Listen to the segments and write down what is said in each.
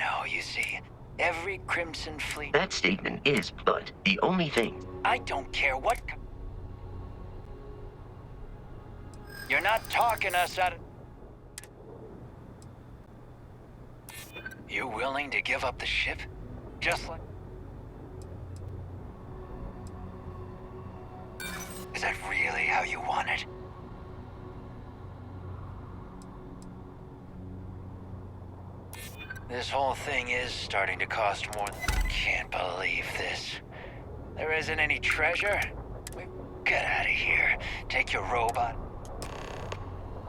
No, you see, every Crimson Fleet... That statement is but the only thing. I don't care what... You're not talking us out of... You willing to give up the ship? Just like... Is that really how you want it? This whole thing is starting to cost more than... Can't believe this. There isn't any treasure? Get out of here. Take your robot.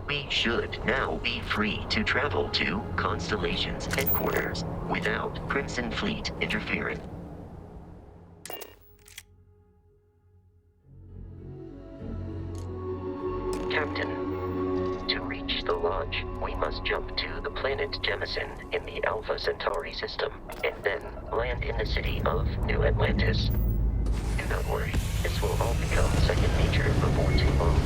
We should now be free to travel to Constellation's headquarters without Crimson Fleet interfering. Captain, to reach the launch, we must jump to the planet Jemison in the Alpha Centauri system, and then land in the city of New Atlantis. Do not worry, this will all become second nature before too long.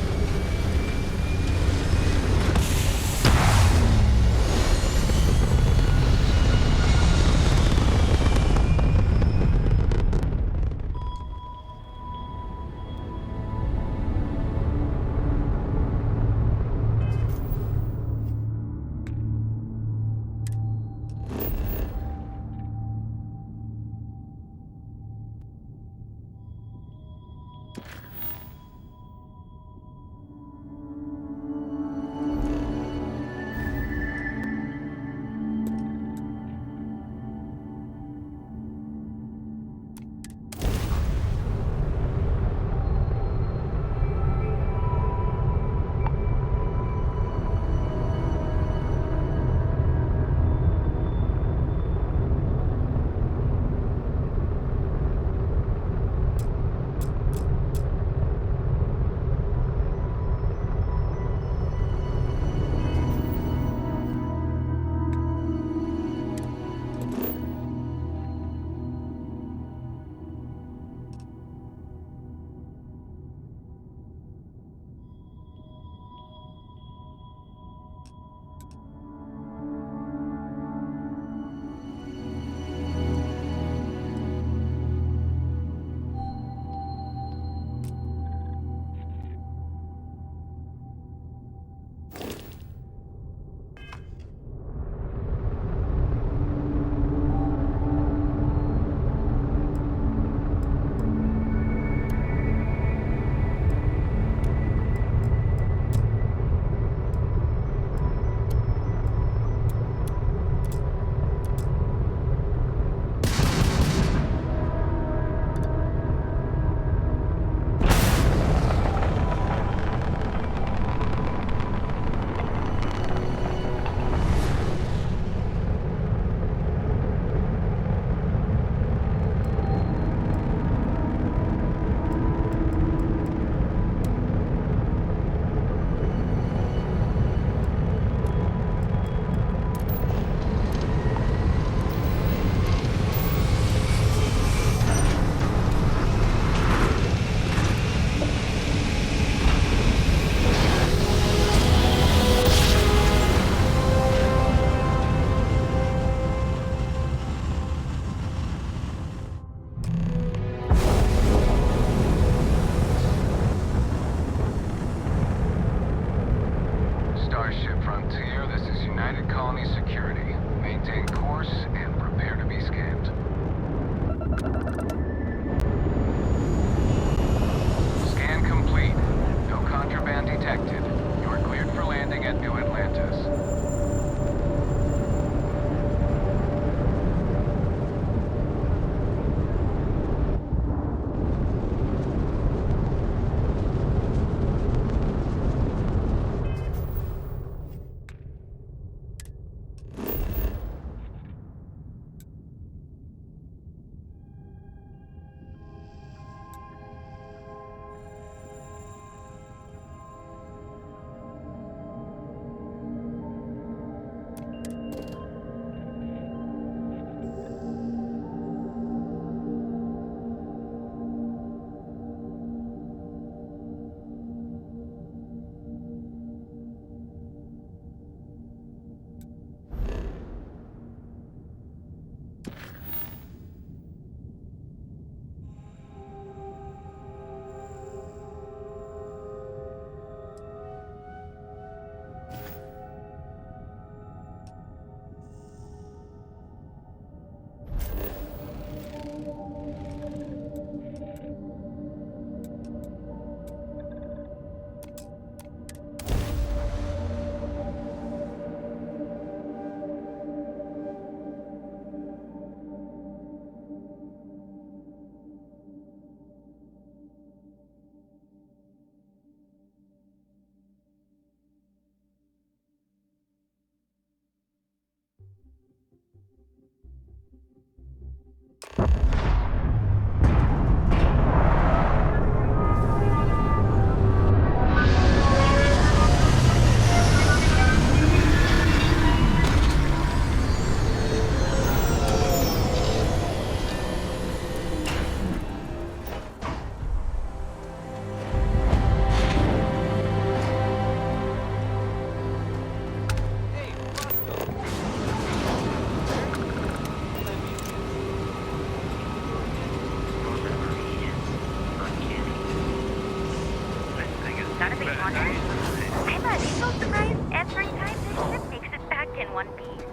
Not a big honor. I'm a little surprised every time this ship makes it back in one piece.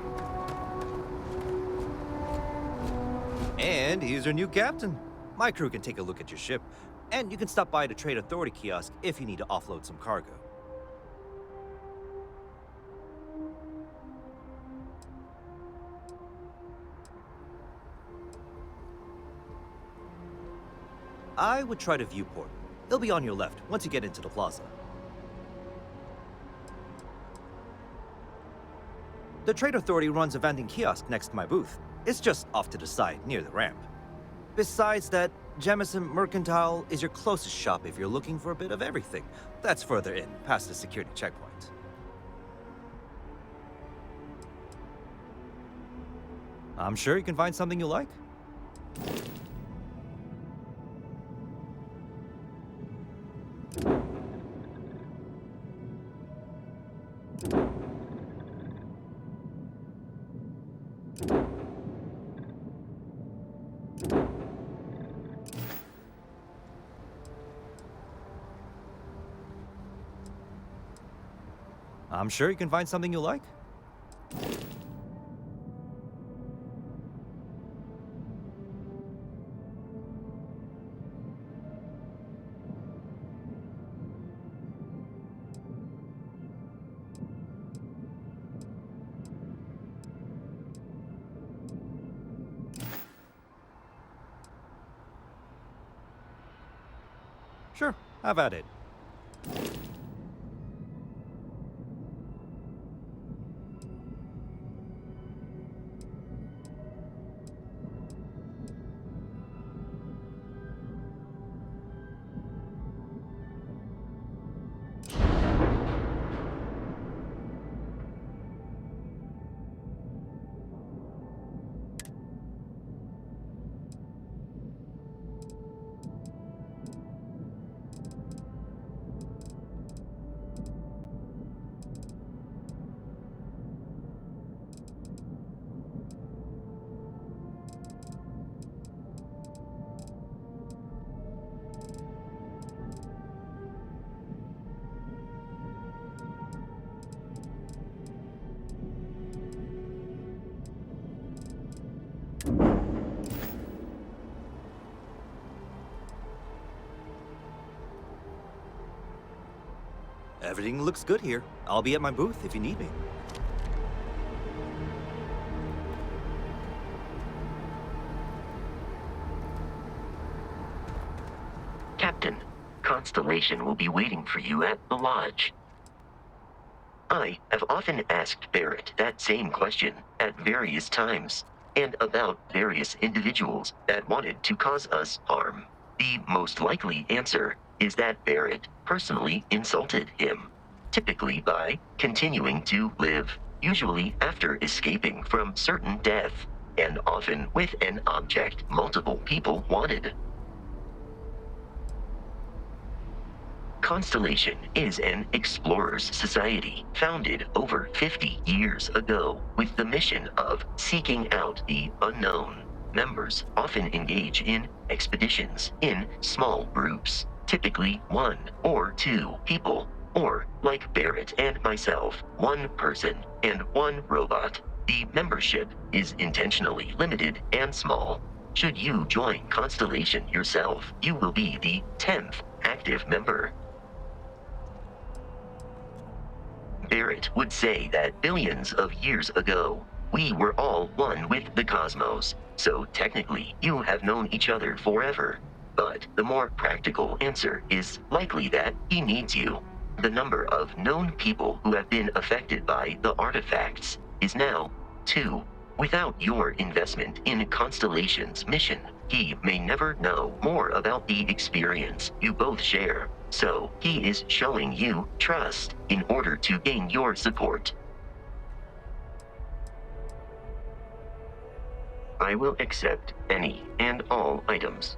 And here's our new captain. My crew can take a look at your ship, and you can stop by the Trade Authority kiosk if you need to offload some cargo. I would try the viewport. It'll be on your left once you get into the plaza. The Trade Authority runs a vending kiosk next to my booth. It's just off to the side, near the ramp. Besides that, Jemison Mercantile is your closest shop if you're looking for a bit of everything. That's further in, past the security checkpoint. I'm sure you can find something you like. I'm sure you can find something you like. Sure, have at it. Everything looks good here. I'll be at my booth if you need me. Captain, Constellation will be waiting for you at the lodge. I have often asked Barrett that same question at various times, and about various individuals that wanted to cause us harm. The most likely answer is that Barrett personally insulted him, typically by continuing to live, usually after escaping from certain death, and often with an object multiple people wanted. Constellation is an explorers society founded over 50 years ago with the mission of seeking out the unknown. Members often engage in expeditions in small groups, typically 1 or 2 people, or like Barrett and myself, 1 person and 1 robot. The membership is intentionally limited and small. Should you join Constellation yourself, you will be the 10th active member. Barrett would say that billions of years ago, we were all one with the cosmos, so technically you have known each other forever. But the more practical answer is likely that he needs you. The number of known people who have been affected by the artifacts is now 2. Without your investment in Constellation's mission, he may never know more about the experience you both share. So he is showing you trust in order to gain your support. I will accept any and all items.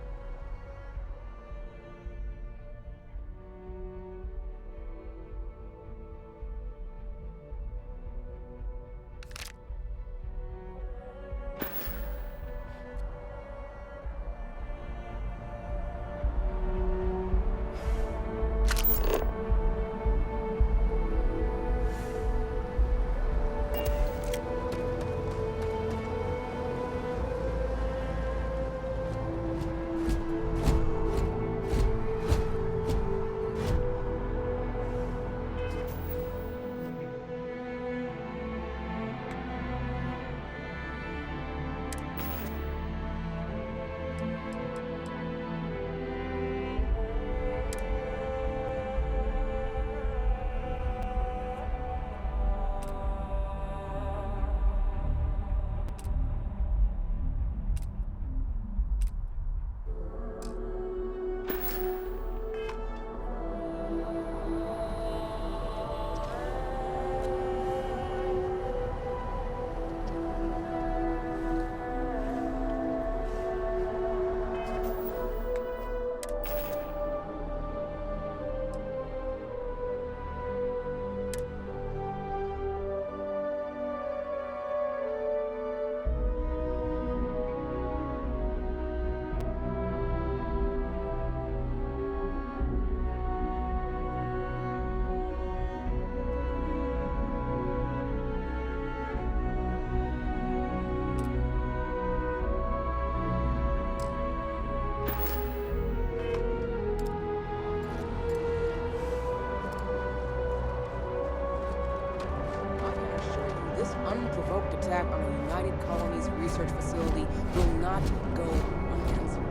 Unprovoked attack on a United Colonies research facility will not go unanswered.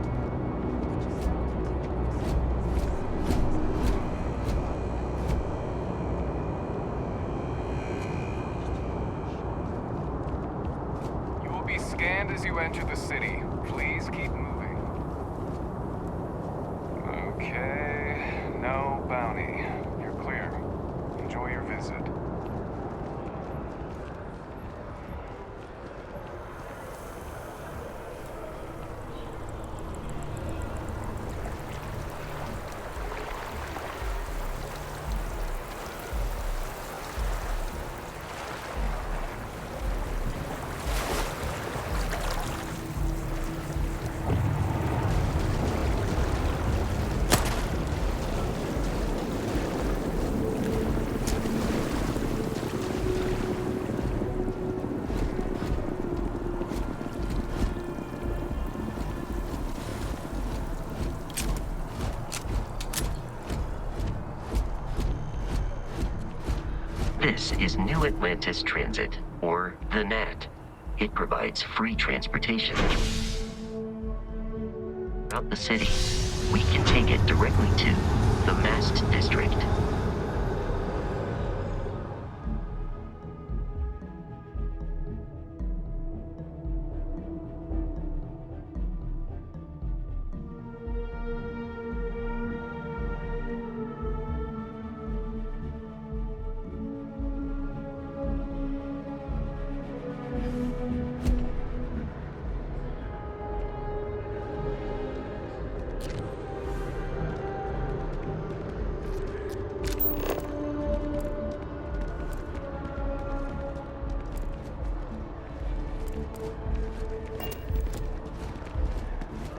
You will be scanned as you enter the city. Please keep moving. Okay, no bounty. You're clear. Enjoy your visit. This is New Atlantis Transit, or the NAT. It provides free transportation throughout the city. We can take it directly to the Mast District.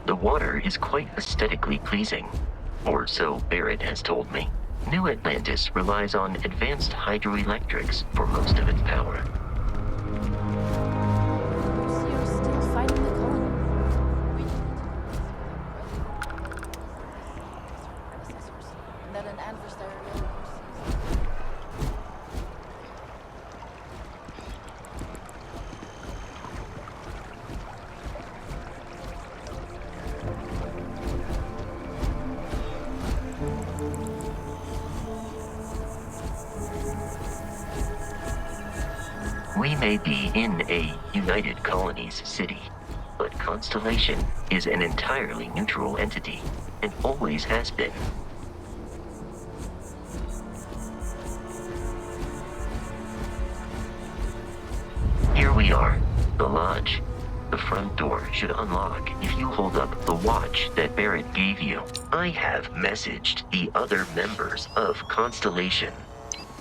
The water is quite aesthetically pleasing, or so Barrett has told me. New Atlantis relies on advanced hydroelectrics for most of its power. You're still fighting the colony. And then an adversarial. We may be in a United Colonies city, but Constellation is an entirely neutral entity, and always has been. Here we are, the lodge. The front door should unlock if you hold up the watch that Barrett gave you. I have messaged the other members of Constellation.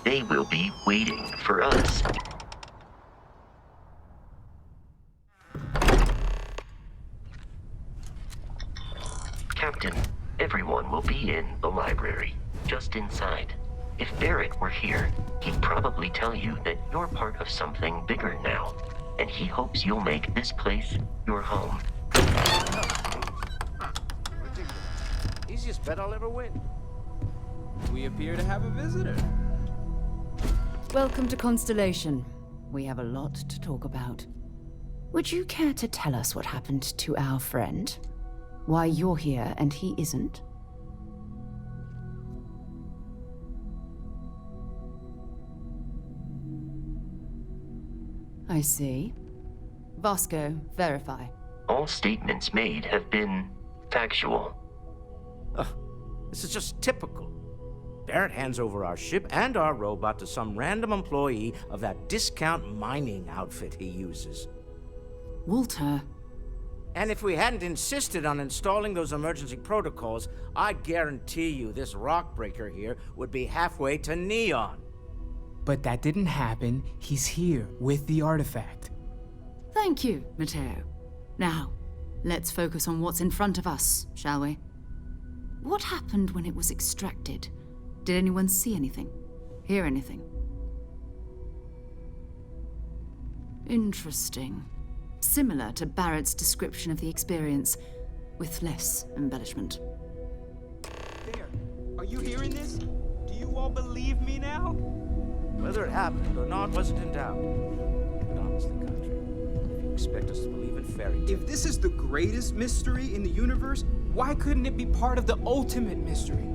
They will be waiting for us. Captain, everyone will be in the library, just inside. If Barrett were here, he'd probably tell you that you're part of something bigger now, and he hopes you'll make this place your home. Ridiculous. Easiest bet I'll ever win. We appear to have a visitor. Welcome to Constellation. We have a lot to talk about. Would you care to tell us what happened to our friend? Why you're here and he isn't? I see. Vasco, verify. All statements made have been factual. This is just typical. Barrett hands over our ship and our robot to some random employee of that discount mining outfit he uses. Walter. And if we hadn't insisted on installing those emergency protocols, I guarantee you this rock breaker here would be halfway to Neon. But that didn't happen. He's here with the artifact. Thank you, Matteo. Now, let's focus on what's in front of us, shall we? What happened when it was extracted? Did anyone see anything? Hear anything? Interesting. Similar to Barrett's description of the experience, with less embellishment. There. Are you hearing this? Do you all believe me now? Whether it happened or not wasn't in doubt. But honestly, Country, if you expect us to believe in fairy tales... If this is the greatest mystery in the universe, why couldn't it be part of the ultimate mystery?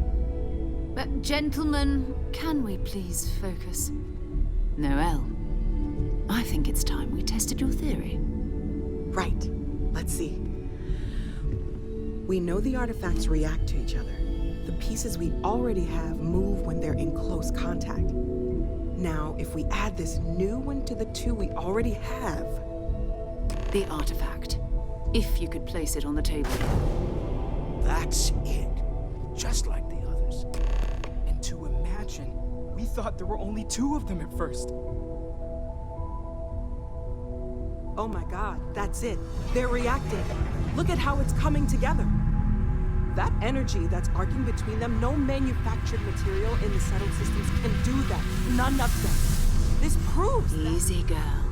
But gentlemen, can we please focus? Noel, I think it's time we tested your theory. Right. Let's see. We know the artifacts react to each other. The pieces we already have move when they're in close contact. Now, if we add this new one to the two we already have... The artifact. If you could place it on the table. That's it. Just like the others. And to imagine, we thought there were only 2 of them at first. Oh my god, that's it. They're reacting. Look at how it's coming together. That energy that's arcing between them, no manufactured material in the settled systems can do that. None of them. This proves that... Easy, girl.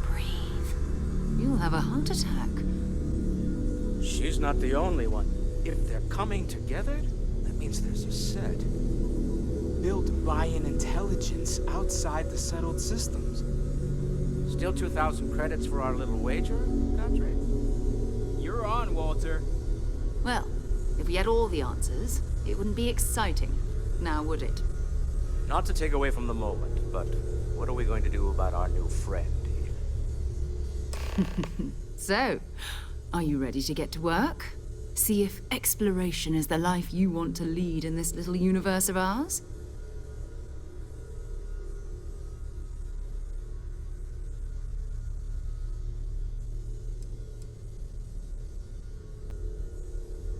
Breathe. You'll have a heart attack. She's not the only one. If they're coming together, that means there's a set. Built by an intelligence outside the settled systems. Still 2,000 credits for our little wager, Country? You're on, Walter. Well, if we had all the answers, it wouldn't be exciting. Now, would it? Not to take away from the moment, but what are we going to do about our new friend here? So, are you ready to get to work? See if exploration is the life you want to lead in this little universe of ours?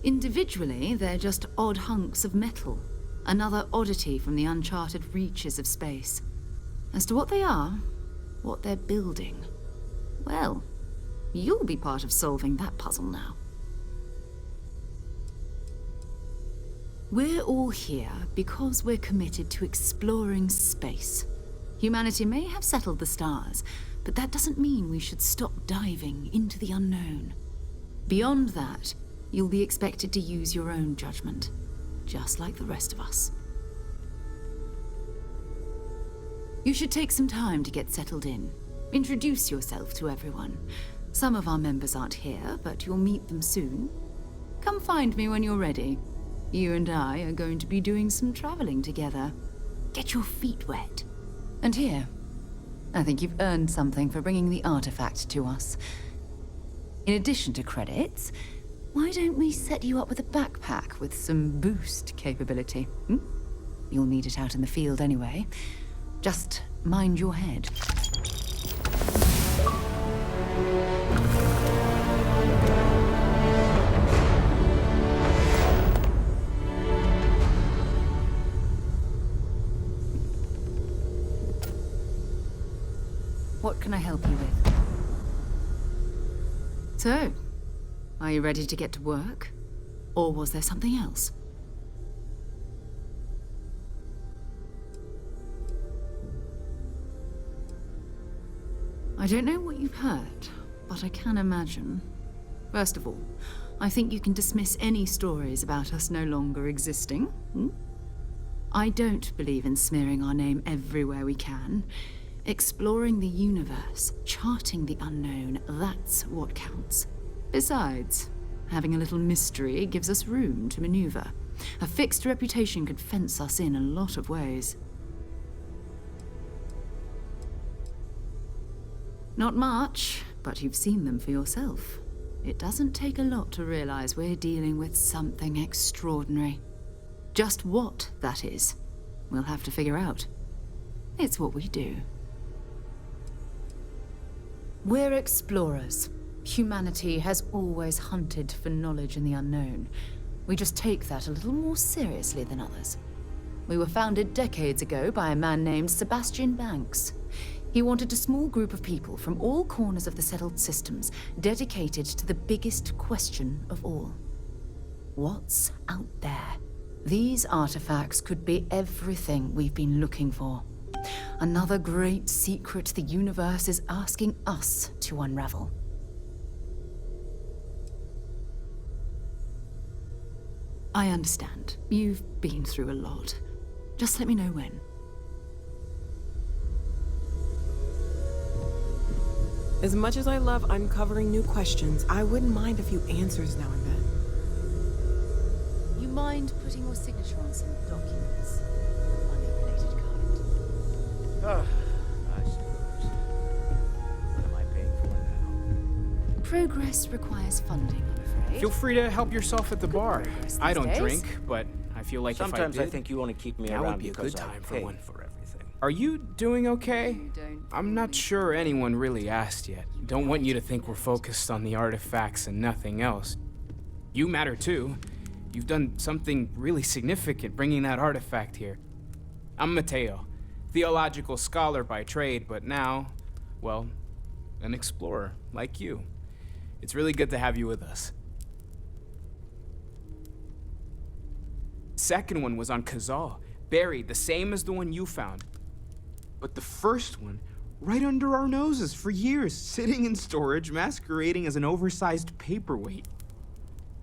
Individually, they're just odd hunks of metal. Another oddity from the uncharted reaches of space. As to what they are, what they're building, well, you'll be part of solving that puzzle now. We're all here because we're committed to exploring space. Humanity may have settled the stars, but that doesn't mean we should stop diving into the unknown. Beyond that, you'll be expected to use your own judgment, just like the rest of us. You should take some time to get settled in. Introduce yourself to everyone. Some of our members aren't here, but you'll meet them soon. Come find me when you're ready. You and I are going to be doing some traveling together. Get your feet wet. And here, I think you've earned something for bringing the artifact to us. In addition to credits, why don't we set you up with a backpack with some boost capability? You'll need it out in the field anyway. Just mind your head. What can I help you with? So, are you ready to get to work? Or was there something else? I don't know what you've heard, but I can imagine. First of all, I think you can dismiss any stories about us no longer existing. I don't believe in smearing our name everywhere we can. Exploring the universe, charting the unknown, that's what counts. Besides, having a little mystery gives us room to maneuver. A fixed reputation could fence us in a lot of ways. Not much, but you've seen them for yourself. It doesn't take a lot to realize we're dealing with something extraordinary. Just what that is, we'll have to figure out. It's what we do. We're explorers. Humanity has always hunted for knowledge in the unknown. We just take that a little more seriously than others. We were founded decades ago by a man named Sebastian Banks. He wanted a small group of people from all corners of the settled systems dedicated to the biggest question of all. What's out there? These artifacts could be everything we've been looking for. Another great secret the universe is asking us to unravel. I understand. You've been through a lot. Just let me know when. As much as I love uncovering new questions, I wouldn't mind a few answers now and then. You mind putting your signature on some documents? Money-related kind. I suppose. What am I paying for now? Progress requires funding, I'm afraid. Feel free to help yourself at the bar. I don't drink, but I feel like Sometimes if I I did, think you want to keep me that around would be a because good I time for pay one. for everything. Are you doing okay? don't I'm not sure anyone really asked yet. Don't want you to think we're focused on the artifacts and nothing else. You matter too. You've done something really significant bringing that artifact here. I'm Mateo, theological scholar by trade, but now, well, an explorer like you. It's really good to have you with us. Second one was on Kazal, buried the same as the one you found. But the first one, right under our noses for years, sitting in storage, masquerading as an oversized paperweight.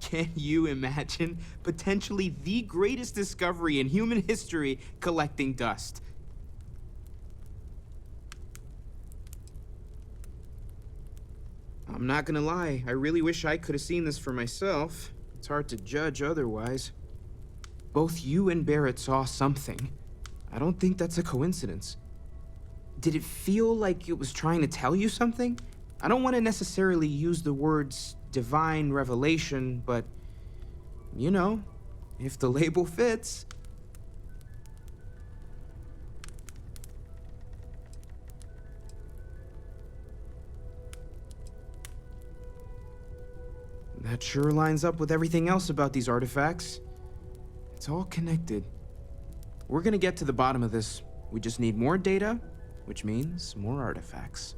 Can you imagine potentially the greatest discovery in human history collecting dust? I'm not gonna lie, I really wish I could have seen this for myself. It's hard to judge otherwise. Both you and Barrett saw something. I don't think that's a coincidence. Did it feel like it was trying to tell you something? I don't want to necessarily use the words divine revelation, but, you know, if the label fits. That sure lines up with everything else about these artifacts. It's all connected. We're gonna get to the bottom of this. We just need more data, which means more artifacts.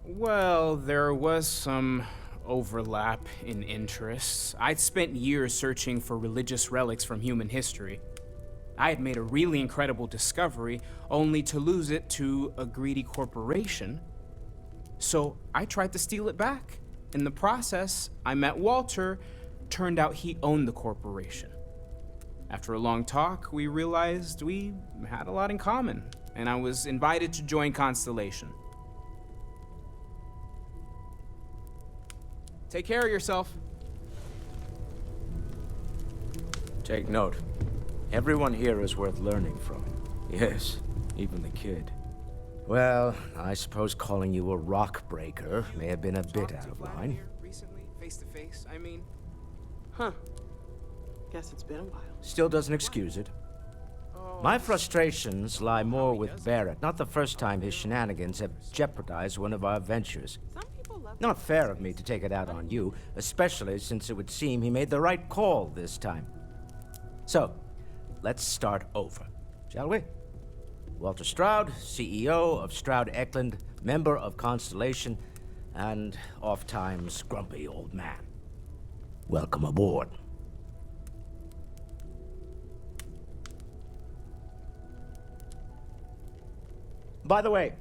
Well, there was some overlap in interests. I'd spent years searching for religious relics from human history. I had made a really incredible discovery, only to lose it to a greedy corporation. So I tried to steal it back. In the process, I met Walter. Turned out he owned the corporation. After a long talk, we realized we had a lot in common, and I was invited to join Constellation. Take care of yourself. Take note. Everyone here is worth learning from. Yes, even the kid. Well, I suppose calling you a rock breaker may have been a bit out of line. Recently, face to face, I mean. Huh. Guess it's been a while. Still doesn't excuse it. My frustrations lie more with Barrett. Not the first time his shenanigans have jeopardized one of our ventures. Not fair of me to take it out on you, especially since it would seem he made the right call this time. So, let's start over, shall we? Walter Stroud, CEO of Stroud Eklund, member of Constellation, and oft-times grumpy old man. Welcome aboard. By the way,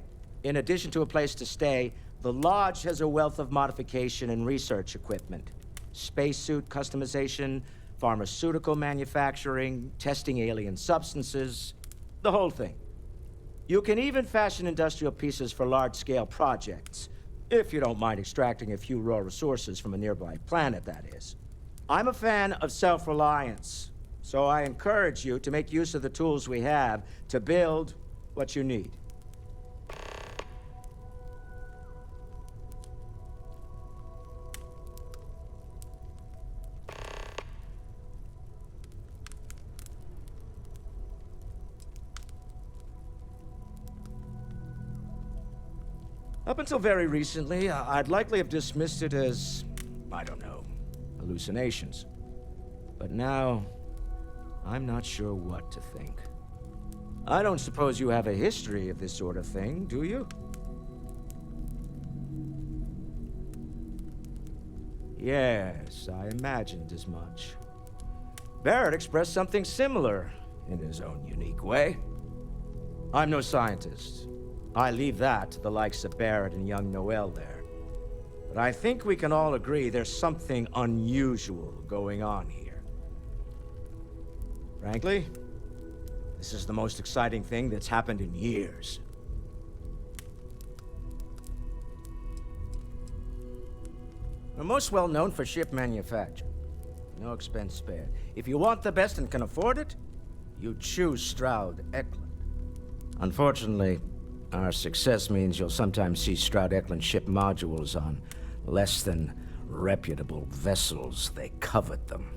in addition to a place to stay, the Lodge has a wealth of modification and research equipment. Spacesuit customization, pharmaceutical manufacturing, testing alien substances, the whole thing. You can even fashion industrial pieces for large-scale projects, if you don't mind extracting a few raw resources from a nearby planet, that is. I'm a fan of self-reliance, so I encourage you to make use of the tools we have to build what you need. Up until very recently, I'd likely have dismissed it as, I don't know, hallucinations. But now, I'm not sure what to think. I don't suppose you have a history of this sort of thing, do you? Yes, I imagined as much. Barrett expressed something similar in his own unique way. I'm no scientist. I leave that to the likes of Barrett and young Noel there. But I think we can all agree there's something unusual going on here. Frankly, this is the most exciting thing that's happened in years. We're most well known for ship manufacture. No expense spared. If you want the best and can afford it, you choose Stroud Eklund. Unfortunately, our success means you'll sometimes see Stroud Eklund ship modules on less than reputable vessels. They covet them.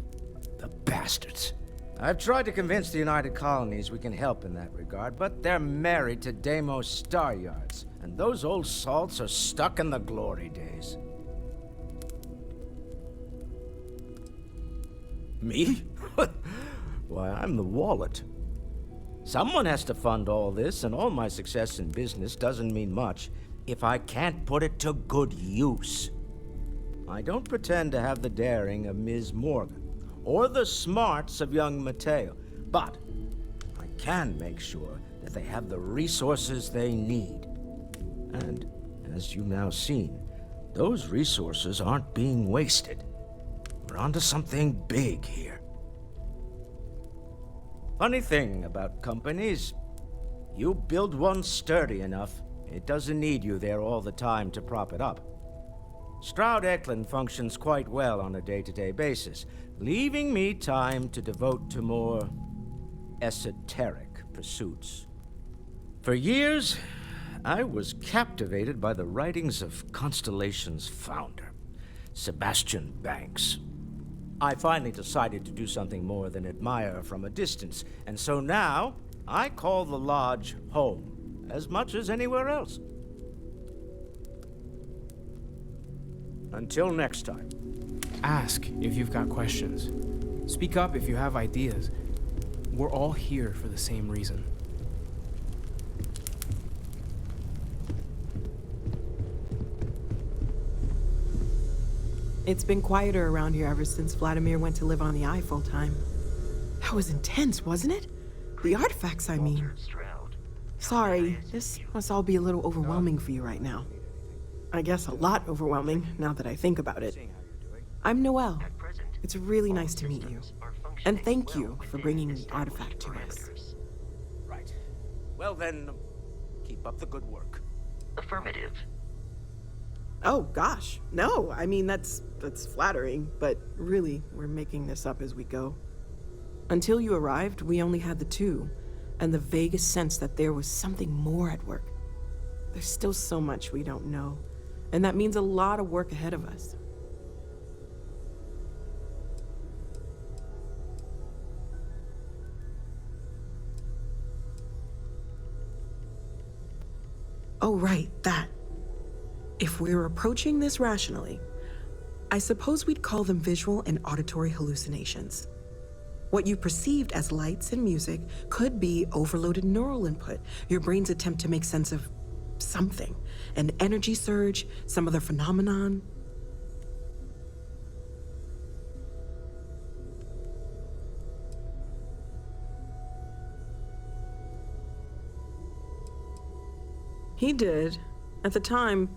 The bastards. I've tried to convince the United Colonies we can help in that regard, but they're married to Deimos Star Yards, and those old salts are stuck in the glory days. Me? Why, I'm the wallet. Someone has to fund all this, and all my success in business doesn't mean much if I can't put it to good use. I don't pretend to have the daring of Ms. Morgan, or the smarts of young Mateo, but I can make sure that they have the resources they need. And, as you've now seen, those resources aren't being wasted. We're onto something big here. Funny thing about companies, you build one sturdy enough, it doesn't need you there all the time to prop it up. Stroud Eklund functions quite well on a day-to-day basis, leaving me time to devote to more esoteric pursuits. For years, I was captivated by the writings of Constellation's founder, Sebastian Banks. I finally decided to do something more than admire from a distance, and so now I call the Lodge home as much as anywhere else. Until next time. Ask if you've got questions. Speak up if you have ideas. We're all here for the same reason. It's been quieter around here ever since Vladimir went to live on the Eye full-time. That was intense, wasn't it? The artifacts, I mean. Sorry, this must all be a little overwhelming for you right now. I guess a lot overwhelming, now that I think about it. I'm Noelle. It's really nice to meet you. And thank you for bringing the artifact to us. Right. Well then, keep up the good work. Affirmative. Oh, gosh. No, I mean, that's flattering, but really, we're making this up as we go. Until you arrived, we only had the two, and the vaguest sense that there was something more at work. There's still so much we don't know, and that means a lot of work ahead of us. Oh, right, that. If we're approaching this rationally, I suppose we'd call them visual and auditory hallucinations. What you perceived as lights and music could be overloaded neural input, your brain's attempt to make sense of something, an energy surge, some other phenomenon. He did. At the time,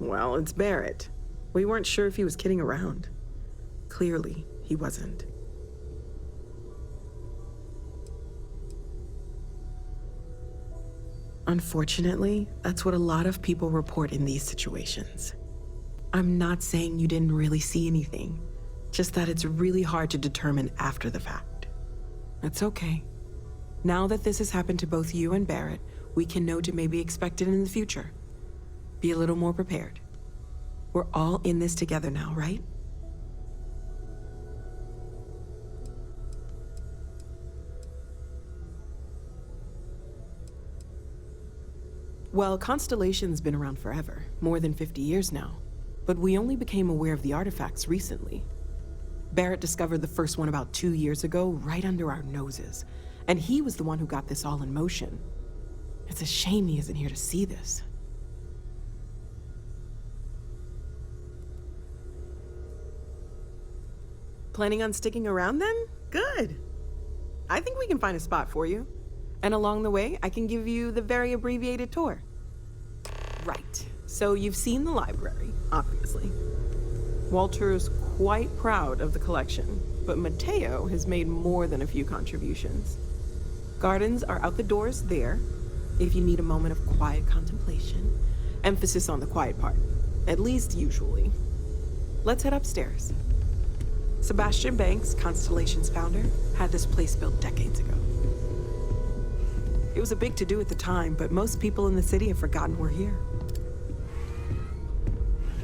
well, it's Barrett. We weren't sure if he was kidding around. Clearly, he wasn't. Unfortunately, that's what a lot of people report in these situations. I'm not saying you didn't really see anything, just that it's really hard to determine after the fact. It's okay. Now that this has happened to both you and Barrett, we can know to maybe expect it in the future. Be a little more prepared. We're all in this together now, right? Well, Constellation's been around forever, more than 50 years now. But we only became aware of the artifacts recently. Barrett discovered the first one about 2 years ago, right under our noses. And he was the one who got this all in motion. It's a shame he isn't here to see this. Planning on sticking around then? Good. I think we can find a spot for you. And along the way, I can give you the very abbreviated tour. Right. So you've seen the library, obviously. Walter is quite proud of the collection, but Mateo has made more than a few contributions. Gardens are out the doors there, if you need a moment of quiet contemplation. Emphasis on the quiet part, at least usually. Let's head upstairs. Sebastian Banks, Constellation's founder, had this place built decades ago. It was a big to-do at the time, but most people in the city have forgotten we're here.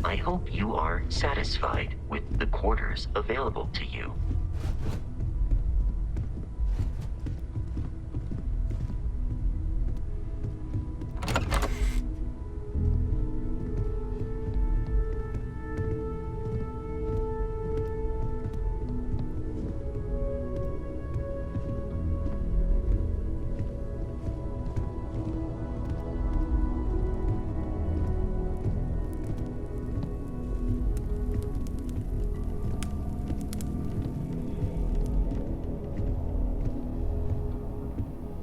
I hope you are satisfied with the quarters available to you.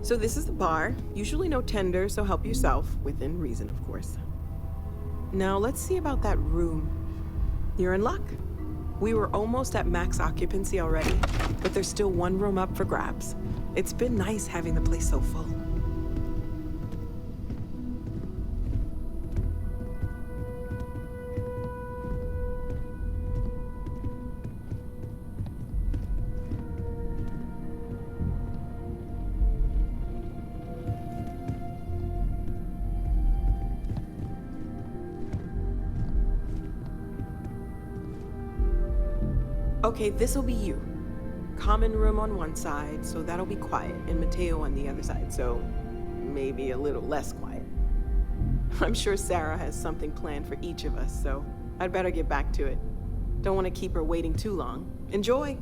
So this is the bar. Usually no tender, so help yourself, within reason, of course. Now let's see about that room. You're in luck. We were almost at max occupancy already, but there's still one room up for grabs. It's been nice having the place so full. Okay, this'll be you. Common room on one side, so that'll be quiet, and Mateo on the other side, so maybe a little less quiet. I'm sure Sarah has something planned for each of us, so I'd better get back to it. Don't want to keep her waiting too long. Enjoy!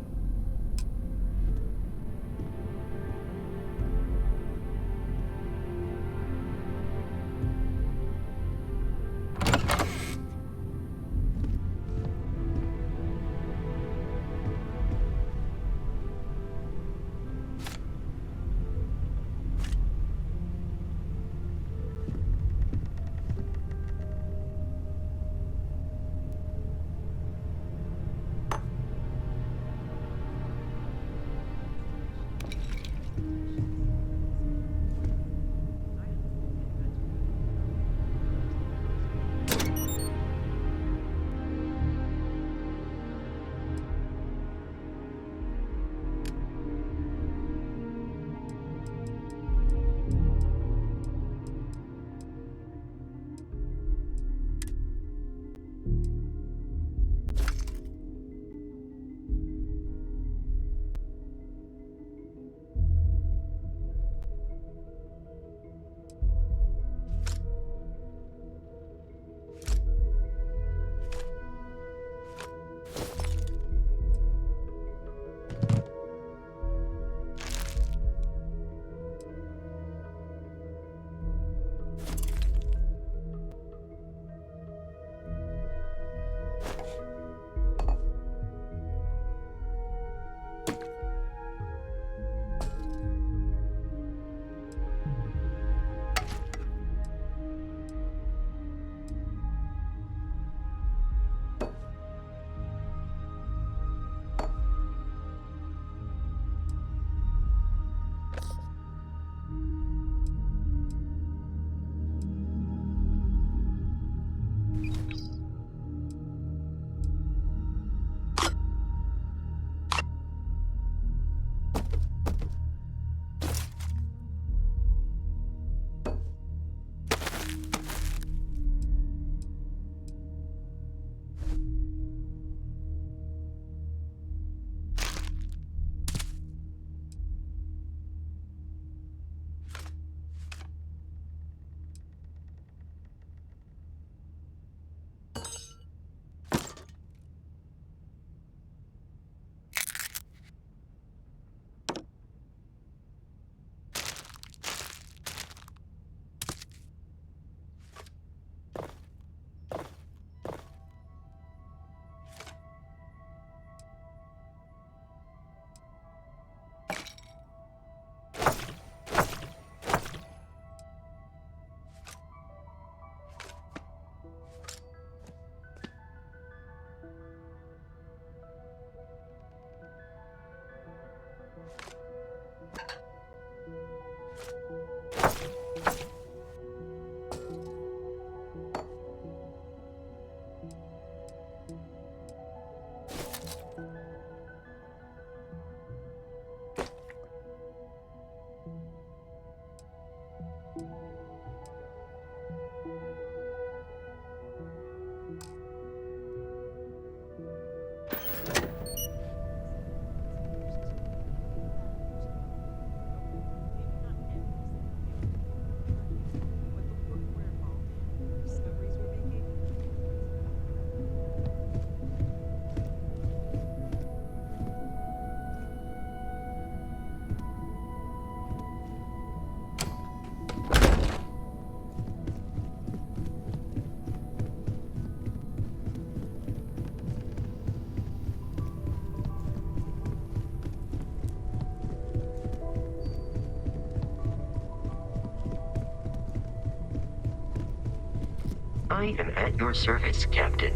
I am at your service, Captain.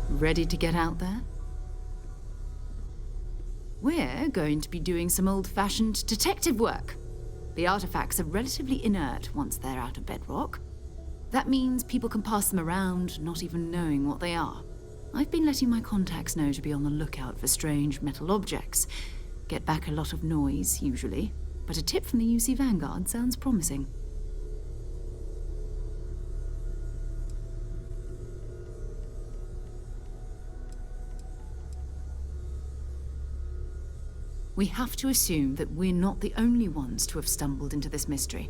Ready to get out there? We're going to be doing some old-fashioned detective work. The artifacts are relatively inert once they're out of bedrock. That means people can pass them around, not even knowing what they are. I've been letting my contacts know to be on the lookout for strange metal objects. Get back a lot of noise, usually, but a tip from the UC Vanguard sounds promising. We have to assume that we're not the only ones to have stumbled into this mystery.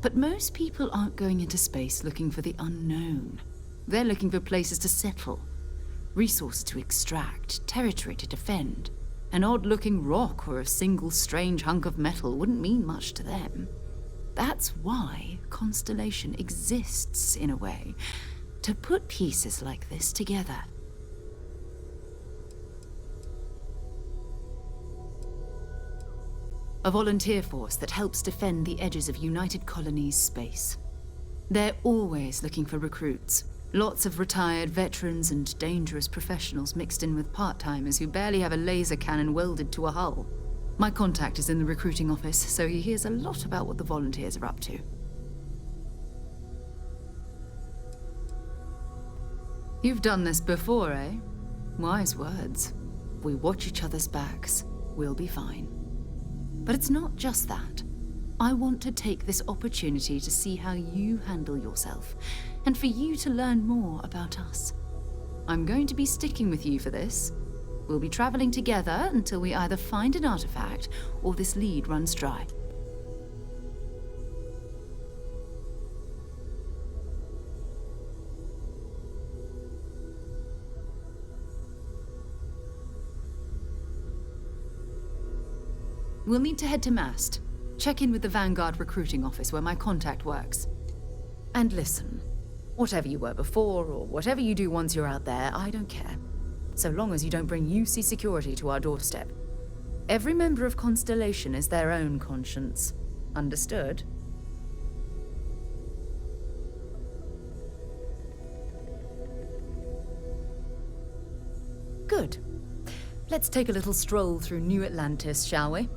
But most people aren't going into space looking for the unknown. They're looking for places to settle, resources to extract, territory to defend. An odd-looking rock or a single strange hunk of metal wouldn't mean much to them. That's why Constellation exists, in a way, to put pieces like this together. A volunteer force that helps defend the edges of United Colonies space. They're always looking for recruits. Lots of retired veterans and dangerous professionals mixed in with part-timers who barely have a laser cannon welded to a hull. My contact is in the recruiting office, so he hears a lot about what the volunteers are up to. You've done this before, eh? Wise words. If we watch each other's backs, we'll be fine. But it's not just that. I want to take this opportunity to see how you handle yourself, and for you to learn more about us. I'm going to be sticking with you for this. We'll be traveling together until we either find an artifact or this lead runs dry. We'll need to head to Mast. Check in with the Vanguard recruiting office where my contact works. And listen, whatever you were before, or whatever you do once you're out there, I don't care. So long as you don't bring UC security to our doorstep. Every member of Constellation is their own conscience. Understood? Good. Let's take a little stroll through New Atlantis, shall we?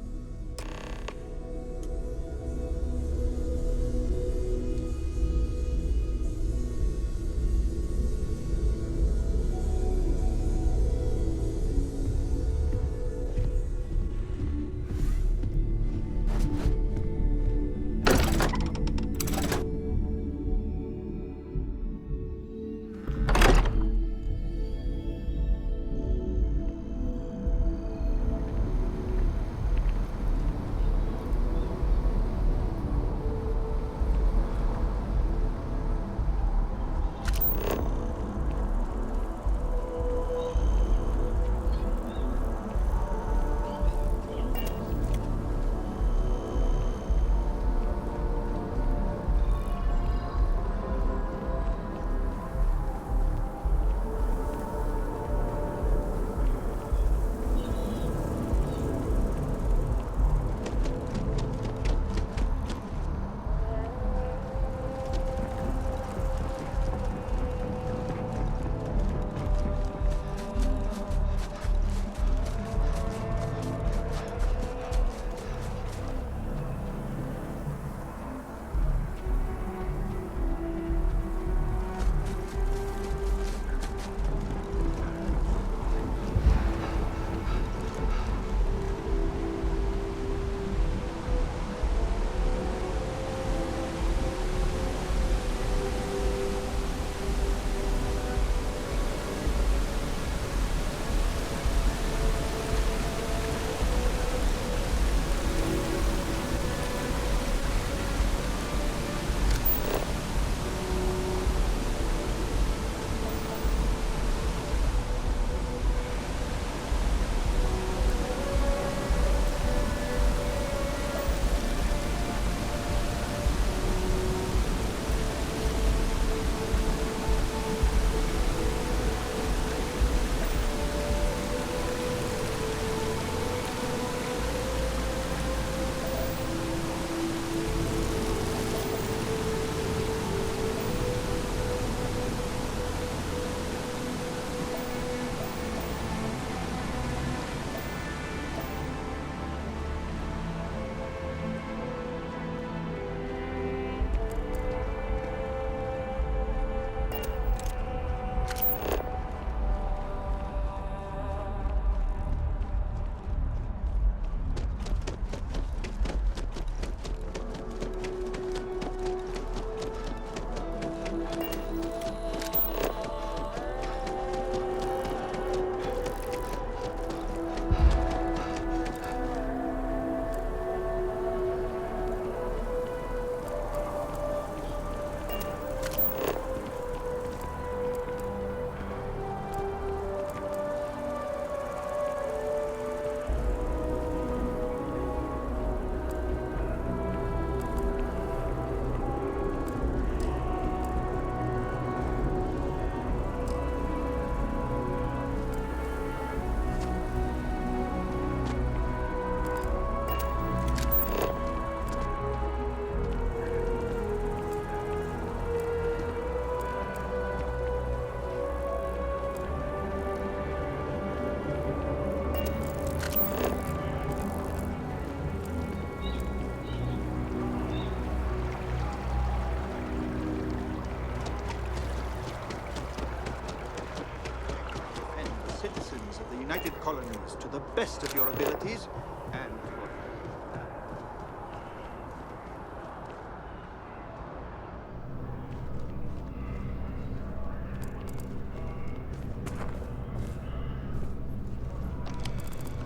United Colonies to the best of your abilities and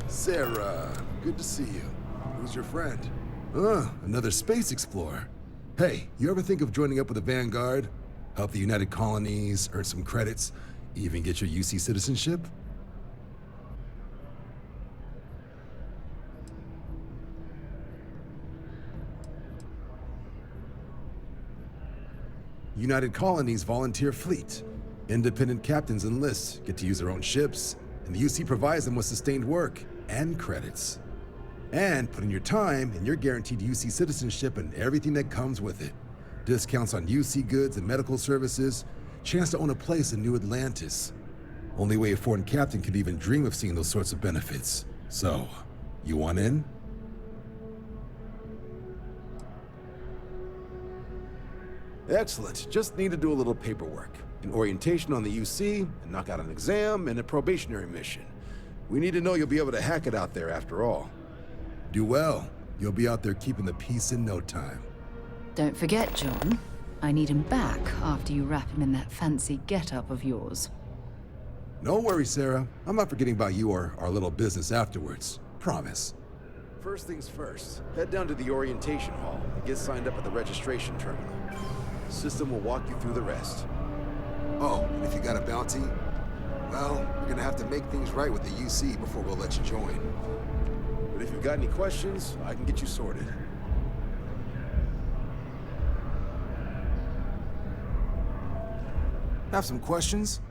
Sarah, good to see you. Who's your friend? Another space explorer. Hey, you ever think of joining up with the Vanguard? Help the United Colonies, earn some credits, even get your UC citizenship? United Colonies volunteer fleet. Independent captains enlist, get to use their own ships, and the UC provides them with sustained work and credits. And put in your time, and you're guaranteed UC citizenship and everything that comes with it. Discounts on UC goods and medical services, chance to own a place in New Atlantis. Only way a foreign captain could even dream of seeing those sorts of benefits. So, you want in? Excellent. Just need to do a little paperwork. An orientation on the UC, and knock out an exam, and a probationary mission. We need to know you'll be able to hack it out there after all. Do well. You'll be out there keeping the peace in no time. Don't forget, John. I need him back after you wrap him in that fancy get-up of yours. No worries, Sarah. I'm not forgetting about you or our little business afterwards. Promise. First things first, head down to the orientation hall and get signed up at the registration terminal. The system will walk you through the rest. Oh, and if you got a bounty, well, you're gonna have to make things right with the UC before we'll let you join. But if you've got any questions, I can get you sorted. Have some questions?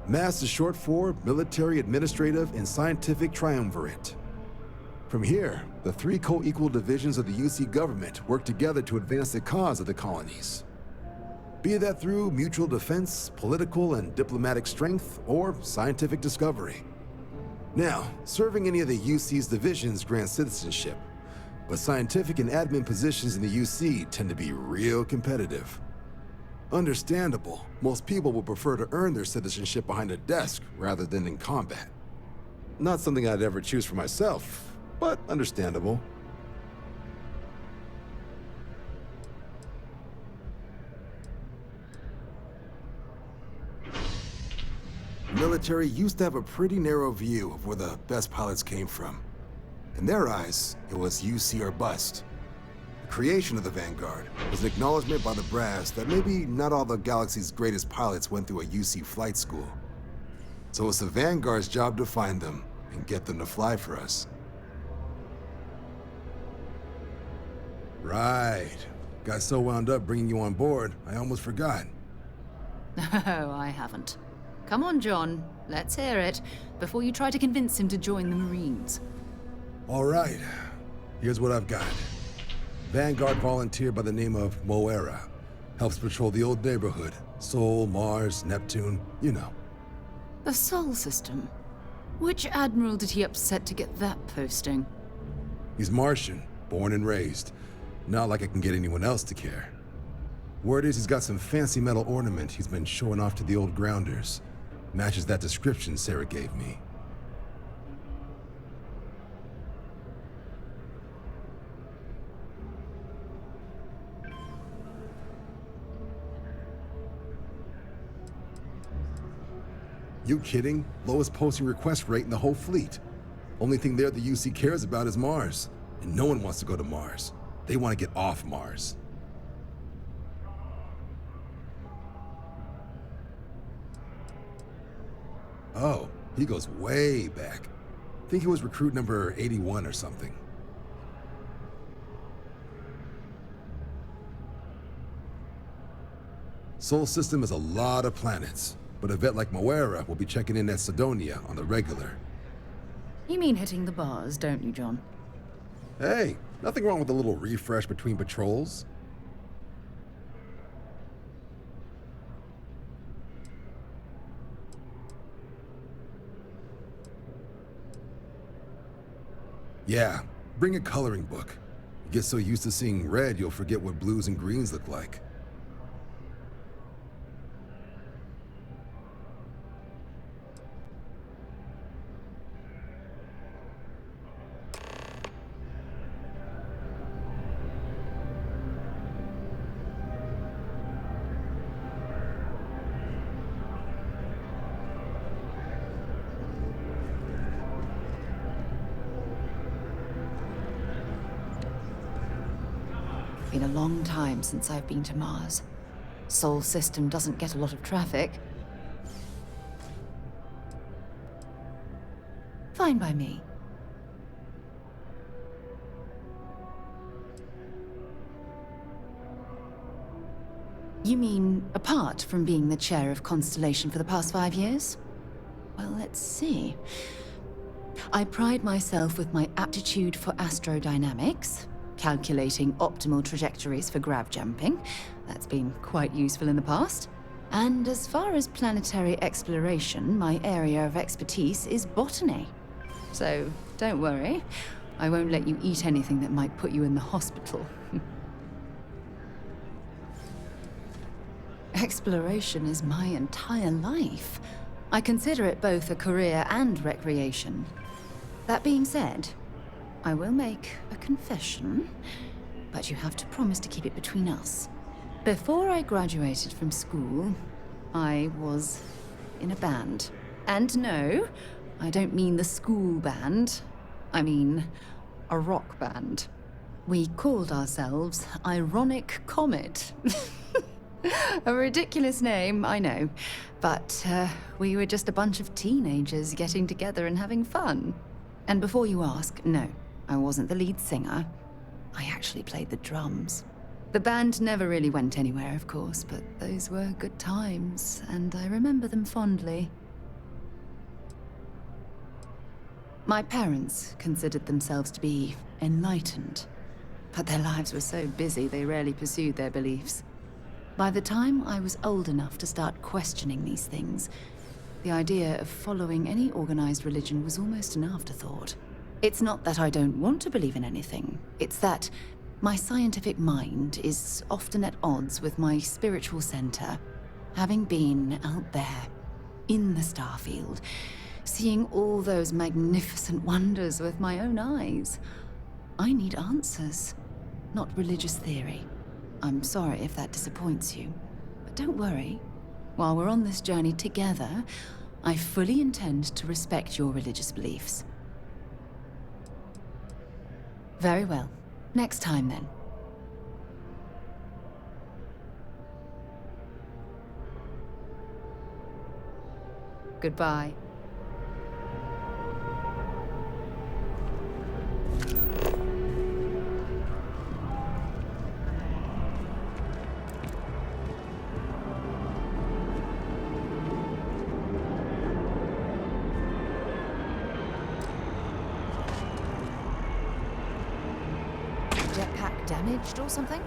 MASS is short for Military, Administrative, and Scientific Triumvirate. From here, the three co-equal divisions of the UC government work together to advance the cause of the colonies. Be that through mutual defense, political and diplomatic strength, or scientific discovery. Now, serving any of the UC's divisions grants citizenship, but scientific and admin positions in the UC tend to be real competitive. Understandable, most people would prefer to earn their citizenship behind a desk rather than in combat. Not something I'd ever choose for myself, but understandable. The military used to have a pretty narrow view of where the best pilots came from. In their eyes, it was UC or bust. The creation of the Vanguard was an acknowledgement by the brass that maybe not all the galaxy's greatest pilots went through a UC flight school. So it's the Vanguard's job to find them and get them to fly for us. Right. Got so wound up bringing you on board, I almost forgot. Oh, I haven't. Come on, John. Let's hear it, before you try to convince him to join the Marines. All right. Here's what I've got. Vanguard volunteer by the name of Moira. Helps patrol the old neighborhood. Sol, Mars, Neptune, you know. The Sol system? Which admiral did he upset to get that posting? He's Martian, born and raised. Not like I can get anyone else to care. Word is he's got some fancy metal ornament he's been showing off to the old grounders. Matches that description Sarah gave me. You kidding? Lowest posting request rate in the whole fleet. Only thing there the UC cares about is Mars. And no one wants to go to Mars. They want to get off Mars. Oh, he goes way back. Think he was recruit number 81 or something. Sol system has a lot of planets, but a vet like Moira will be checking in at Sidonia on the regular. You mean hitting the bars, don't you, John? Hey, nothing wrong with a little refresh between patrols. Yeah, bring a coloring book. You get so used to seeing red, you'll forget what blues and greens look like. Been a long time since I've been to Mars. Sol system doesn't get a lot of traffic. Fine by me. You mean apart from being the chair of Constellation for the past 5 years? Well, let's see. I pride myself with my aptitude for astrodynamics, calculating optimal trajectories for grav jumping. That's been quite useful in the past. And as far as planetary exploration, my area of expertise is botany. So don't worry, I won't let you eat anything that might put you in the hospital. Exploration is my entire life. I consider it both a career and recreation. That being said, I will make a confession, but you have to promise to keep it between us. Before I graduated from school, I was in a band. And no, I don't mean the school band. I mean a rock band. We called ourselves Ironic Comet. A ridiculous name, I know. But we were just a bunch of teenagers getting together and having fun. And before you ask, no, I wasn't the lead singer. I actually played the drums. The band never really went anywhere, of course, but those were good times, and I remember them fondly. My parents considered themselves to be enlightened, but their lives were so busy they rarely pursued their beliefs. By the time I was old enough to start questioning these things, the idea of following any organized religion was almost an afterthought. It's not that I don't want to believe in anything. It's that my scientific mind is often at odds with my spiritual center. Having been out there, in the Starfield, seeing all those magnificent wonders with my own eyes, I need answers, not religious theory. I'm sorry if that disappoints you, but don't worry. While we're on this journey together, I fully intend to respect your religious beliefs. Very well. Next time, then. Goodbye. Jetpack damaged or something?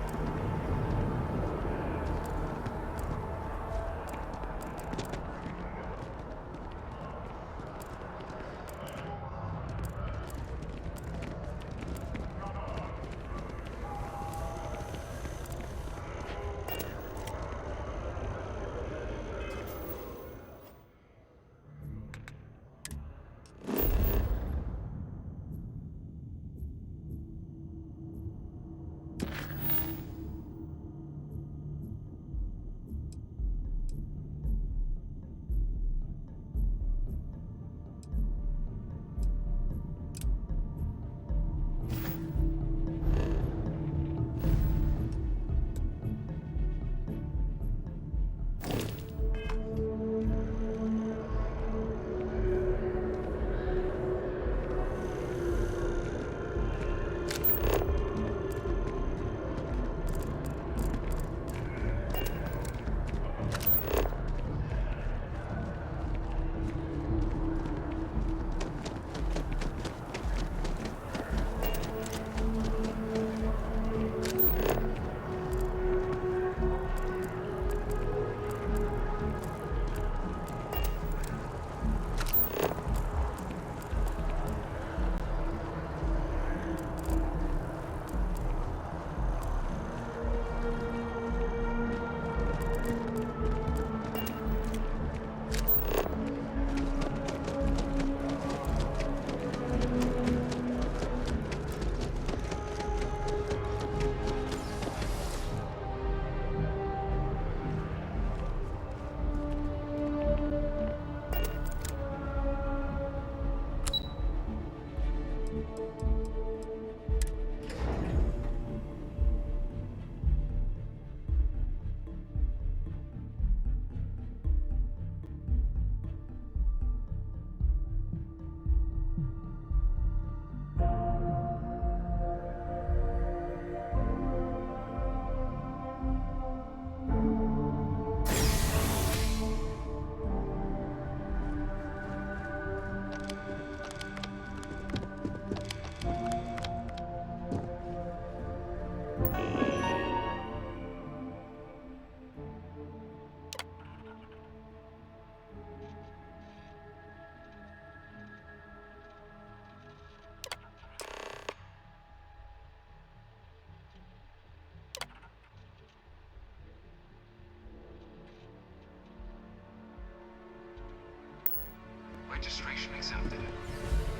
Registration accepted.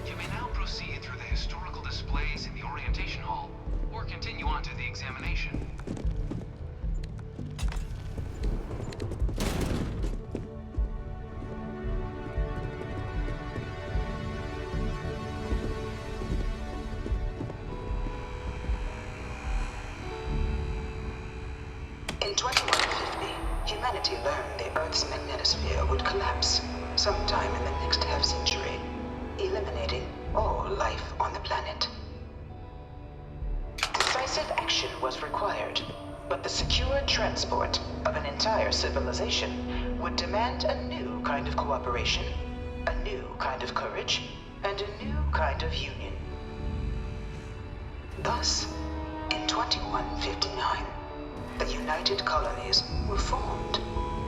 You may now proceed through the historical displays in the orientation hall, or continue on to the examination. In 2150, humanity learned the Earth's magnetosphere would collapse sometime in the next half-century, eliminating all life on the planet. Decisive action was required, but the secure transport of an entire civilization would demand a new kind of cooperation, a new kind of courage, and a new kind of union. Thus, in 2159, the United Colonies were formed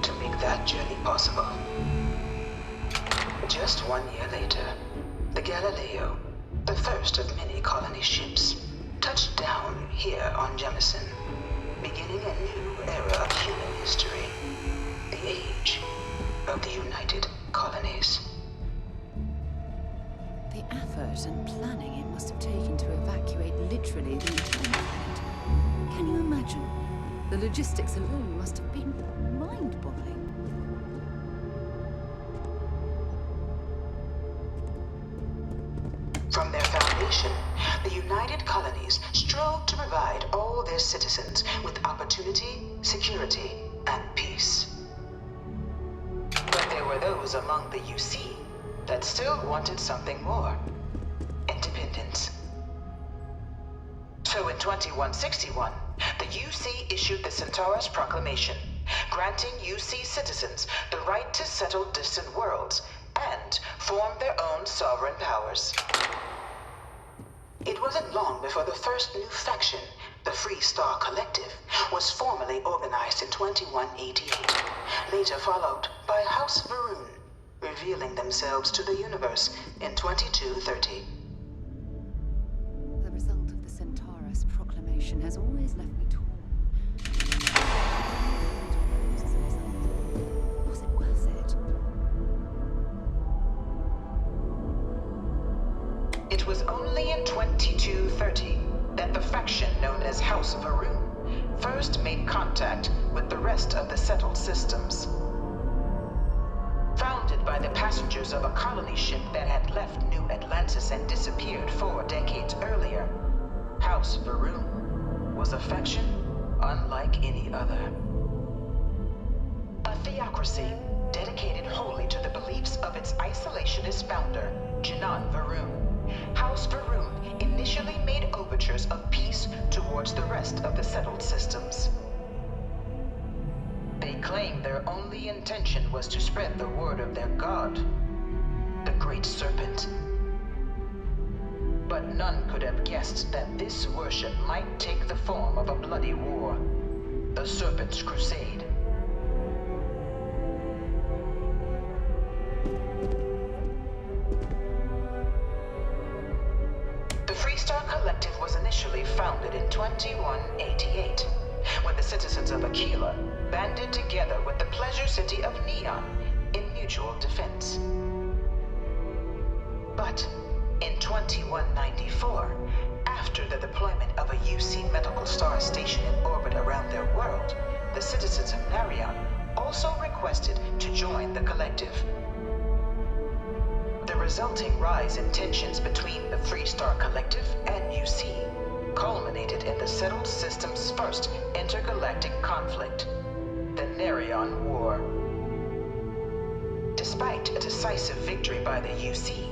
to make that journey possible. Just 1 year later, the Galileo, the first of many colony ships, touched down here on Jemison, beginning a new era of human history, the age of the United Colonies. The effort and planning it must have taken to evacuate literally the entire planet. Can you imagine? The logistics alone must have been mind-boggling. From their foundation, the United Colonies strove to provide all their citizens with opportunity, security, and peace. But there were those among the UC that still wanted something more: independence. So in 2161, the UC issued the Centaurus Proclamation, granting UC citizens the right to settle distant worlds and form their own sovereign powers. It wasn't long before the first new faction, the Free Star Collective, was formally organized in 2188, later followed by House Varun, revealing themselves to the universe in 2230. The result of the Centaurus Proclamation has always left me torn. Was it worth it? It was only in 2230 that the faction known as House Varun first made contact with the rest of the settled systems. Founded by the passengers of a colony ship that had left New Atlantis and disappeared 4 decades earlier, House Varun was a faction unlike any other. A theocracy dedicated wholly to the beliefs of its isolationist founder, Janan Varun. House Varun initially made overtures of peace towards the rest of the settled systems. They claimed their only intention was to spread the word of their god, the Great Serpent. But none could have guessed that this worship might take the form of a bloody war, the Serpent's Crusade. The Freestar Collective was initially founded in 2188, when the citizens of Aquila banded together with the pleasure city of Neon in mutual defense. But in 2194, after the deployment of a UC medical star station in orbit around their world, the citizens of Narion also requested to join the collective. The resulting rise in tensions between the Freestar Collective and UC culminated in the settled system's first intergalactic conflict, the Nerion War. Despite a decisive victory by the UC,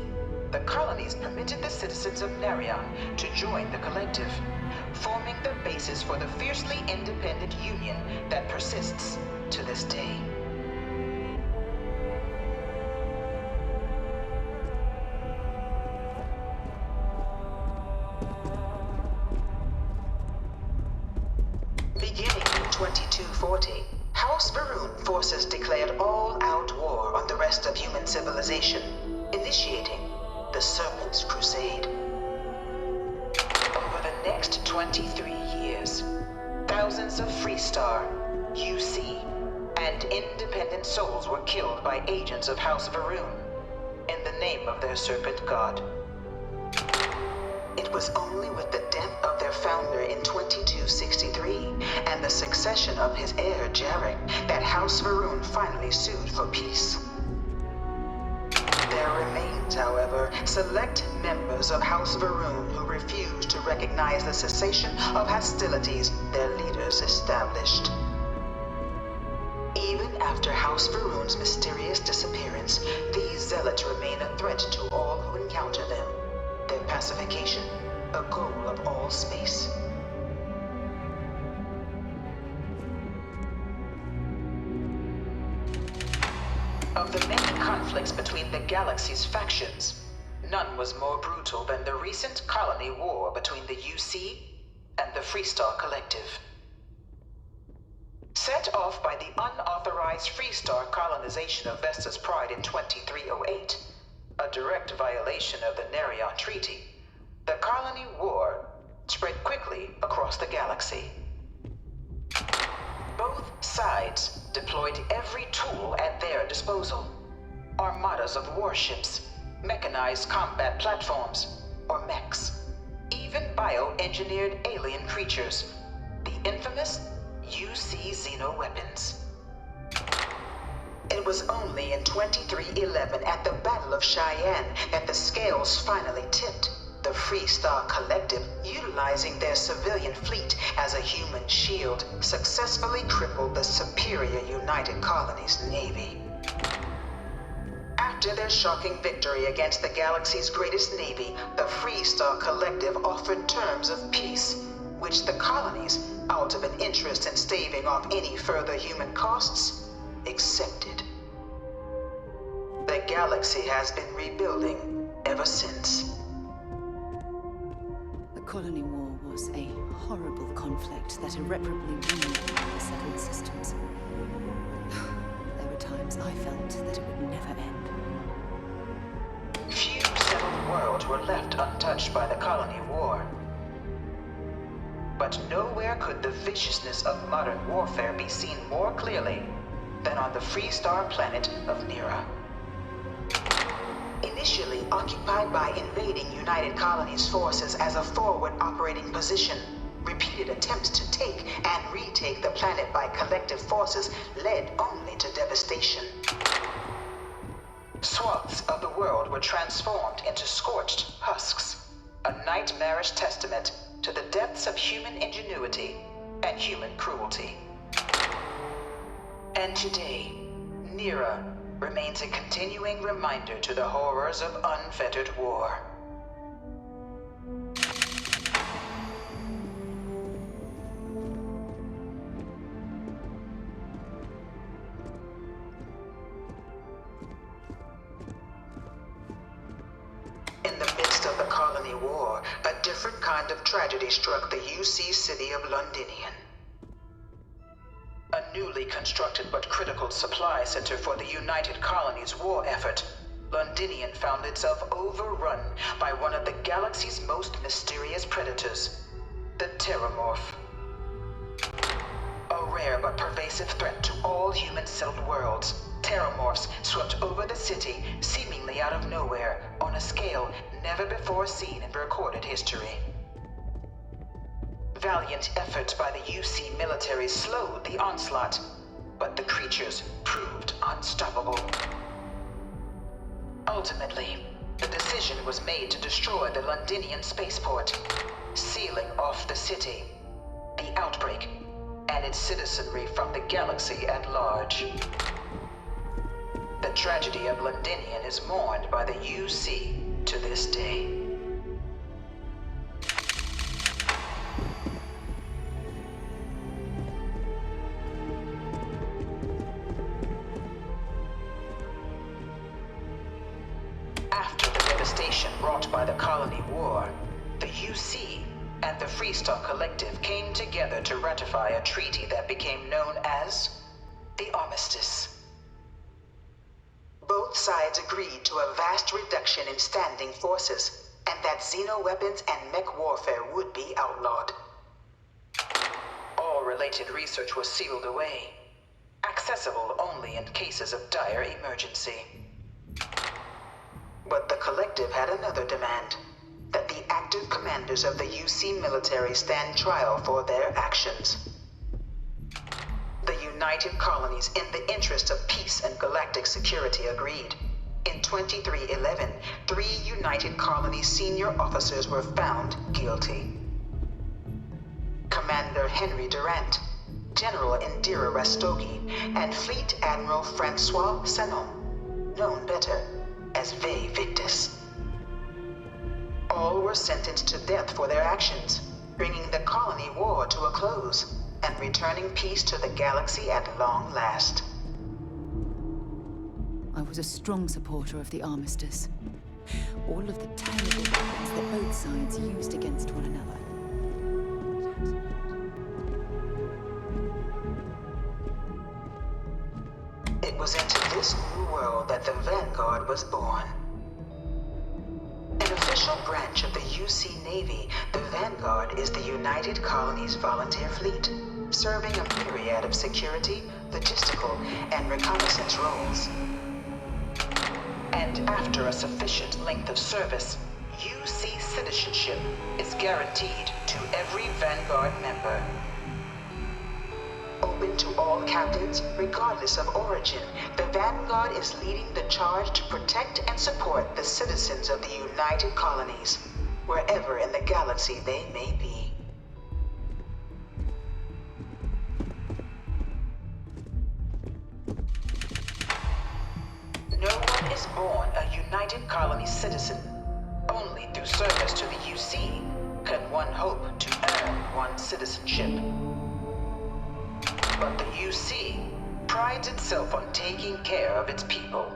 the colonies permitted the citizens of Nerion to join the Collective, forming the basis for the fiercely independent union that persists to this day. Beginning in 2240, House Varun forces declared all-out war on the rest of human civilization, initiating the Serpent's Crusade. Over the next 23 years, thousands of Freestar, UC, and independent souls were killed by agents of House Varun in the name of their Serpent God. It was only with the death of their founder in 2263 and the succession of his heir, Jarek, that House Varun finally sued for peace. There remains, however, select members of House Varun who refuse to recognize the cessation of hostilities their leaders established. Even after House Varun's mysterious disappearance, these zealots remain a threat to all who encounter them. Their pacification, a goal of all space. Of the many conflicts between the galaxy's factions, none was more brutal than the recent colony war between the UC and the Freestar Collective. Set off by the unauthorized Freestar colonization of Vesta's Pride in 2308, a direct violation of the Nerion Treaty, the colony war spread quickly across the galaxy. Both sides deployed every tool at their disposal. Armadas of warships, mechanized combat platforms, or mechs, even bioengineered alien creatures, the infamous UC xeno-weapons. It was only in 2311 at the Battle of Cheyenne that the scales finally tipped. The Freestar Collective, utilizing their civilian fleet as a human shield, successfully crippled the superior United Colonies Navy. After their shocking victory against the galaxy's greatest navy, the Freestar Collective offered terms of peace, which the colonies, out of an interest in staving off any further human costs, accepted. The galaxy has been rebuilding ever since. The Colony War was a horrible conflict that irreparably ruined the settled systems. There were times I felt that it would never end. Few settled worlds were left untouched by the Colony War. But nowhere could the viciousness of modern warfare be seen more clearly than on the Freestar planet of Nera. Initially occupied by invading United Colonies forces as a forward operating position, repeated attempts to take and retake the planet by collective forces led only to devastation. Swaths of the world were transformed into scorched husks, a nightmarish testament to the depths of human ingenuity and human cruelty. And today, Nera remains a continuing reminder to the horrors of unfettered war. In the midst of the Colony War, a different kind of tragedy struck the UC city of Londinian. A newly constructed but critical supply center for the United Colonies' war effort, Londinian found itself overrun by one of the galaxy's most mysterious predators, the Terramorph. A rare but pervasive threat to all human-settled worlds, Terramorphs swept over the city, seemingly out of nowhere, on a scale never before seen in recorded history. Valiant efforts by the UC military slowed the onslaught, but the creatures proved unstoppable. Ultimately, the decision was made to destroy the Londinian spaceport, sealing off the city, the outbreak, and its citizenry from the galaxy at large. The tragedy of Londinian is mourned by the UC to this day. After the devastation wrought by the Colony War, the UC and the Freestar Collective came together to ratify a treaty that became known as the Armistice. Both sides agreed to a vast reduction in standing forces, and that xeno-weapons and mech warfare would be outlawed. All related research was sealed away, accessible only in cases of dire emergency. But the Collective had another demand, that the active commanders of the UC military stand trial for their actions. The United Colonies, in the interest of peace and galactic security, agreed. In 2311, 3 United Colonies senior officers were found guilty. Commander Henry Durant, General Indira Rastogi, and Fleet Admiral Francois Sanon, known better as Ve Victus. All were sentenced to death for their actions, bringing the colony war to a close and returning peace to the galaxy at long last. I was a strong supporter of the Armistice. All of the terrible weapons that both sides used against one another. It was into this new world that the Vanguard was born. An official branch of the UC Navy, the Vanguard is the United Colonies Volunteer Fleet, serving a myriad of security, logistical, and reconnaissance roles. And after a sufficient length of service, UC citizenship is guaranteed to every Vanguard member. Open to all captains, regardless of origin, the Vanguard is leading the charge to protect and support the citizens of the United Colonies, wherever in the galaxy they may be. No one is born a United Colonies citizen. Only through service to the UC can one hope to earn one's citizenship. But the UC prides itself on taking care of its people.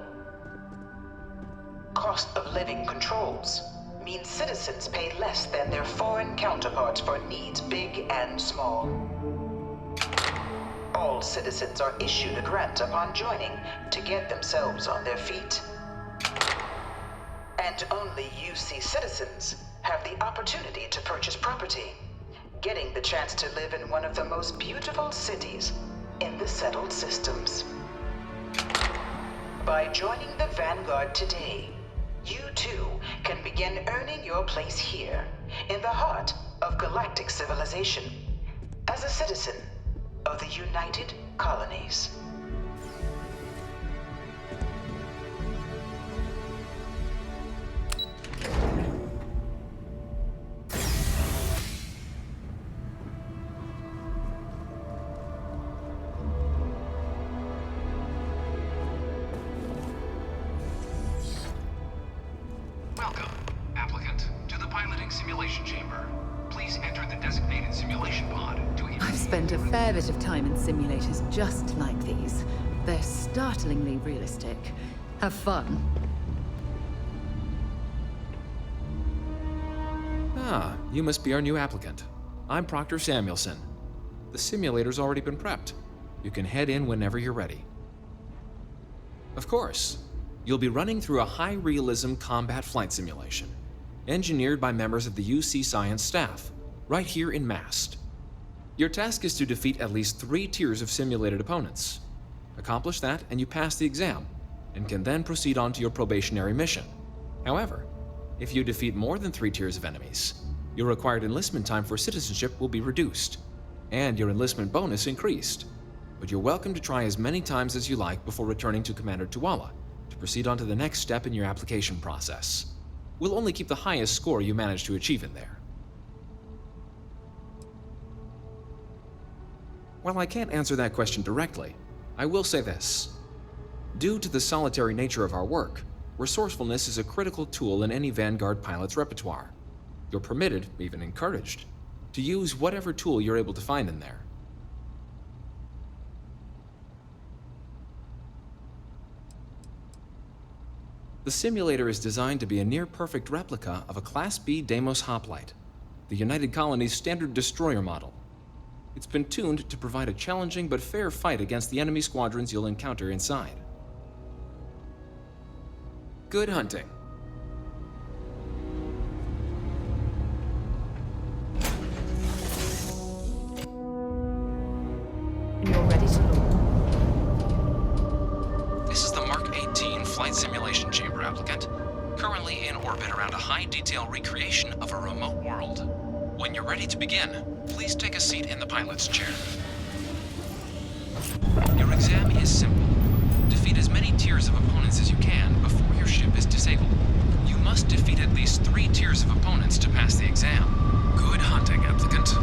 Cost of living controls mean citizens pay less than their foreign counterparts for needs big and small. All citizens are issued a grant upon joining to get themselves on their feet. And only UC citizens have the opportunity to purchase property, getting the chance to live in one of the most beautiful cities in the settled systems. By joining the Vanguard today, you too can begin earning your place here, in the heart of galactic civilization, as a citizen of the United Colonies. Welcome, applicant, to the piloting simulation chamber. Please enter the designated simulation pod to I've spent a fair bit of time in simulators just like these. They're startlingly realistic. Have fun. Ah, you must be our new applicant. I'm Proctor Samuelson. The simulator's already been prepped. You can head in whenever you're ready. Of course, you'll be running through a high-realism combat flight simulation, engineered by members of the UC Science staff, right here in Mast. Your task is to defeat at least 3 tiers of simulated opponents. Accomplish that, and you pass the exam, and can then proceed on to your probationary mission. However, if you defeat more than 3 tiers of enemies, your required enlistment time for citizenship will be reduced, and your enlistment bonus increased. But you're welcome to try as many times as you like before returning to Commander Tuala to proceed on to the next step in your application process. We'll only keep the highest score you manage to achieve in there. While I can't answer that question directly, I will say this. Due to the solitary nature of our work, resourcefulness is a critical tool in any Vanguard pilot's repertoire. You're permitted, even encouraged, to use whatever tool you're able to find in there. The simulator is designed to be a near-perfect replica of a Class B Deimos hoplite, the United Colony's standard destroyer model. It's been tuned to provide a challenging but fair fight against the enemy squadrons you'll encounter inside. Good hunting. You're ready to launch. This is the Mark 18 flight simulation chamber applicant, currently in orbit around a high-detail recreation of a remote world. When you're ready to begin, please take a seat in the pilot's chair. Your exam is simple. Defeat as many tiers of opponents as you can before your ship is disabled. You must defeat at least 3 tiers of opponents to pass the exam. Good hunting, applicant.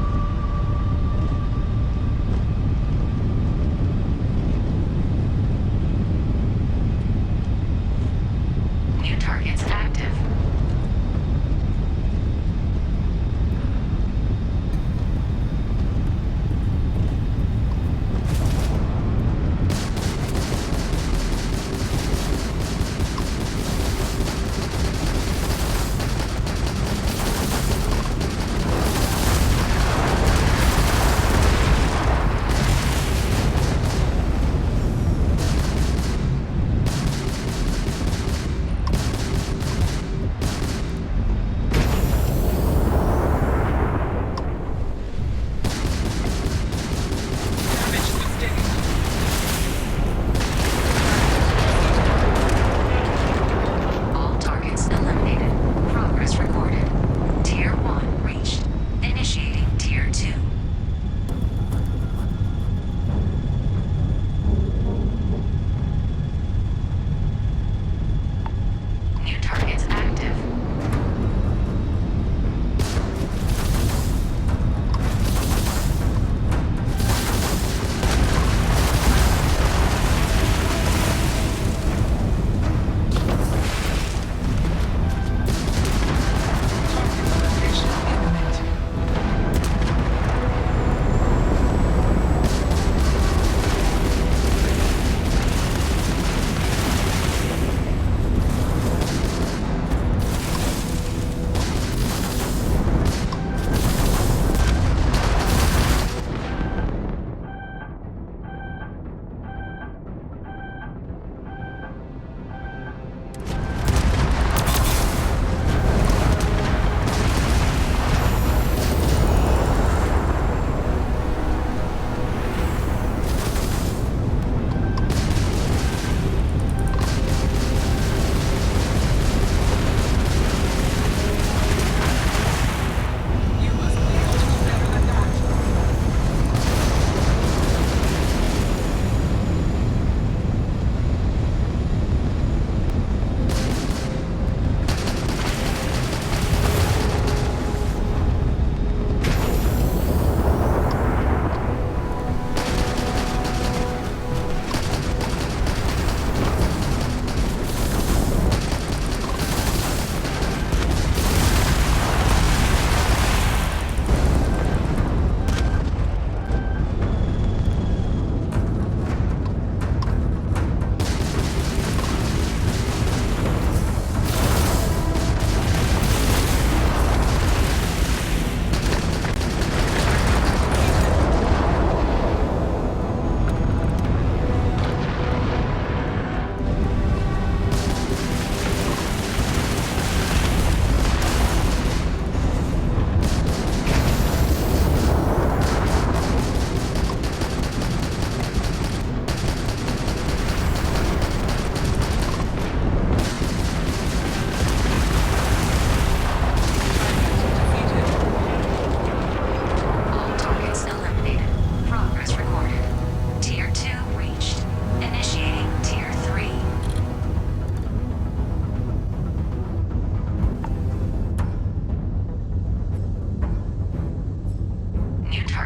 New targets active.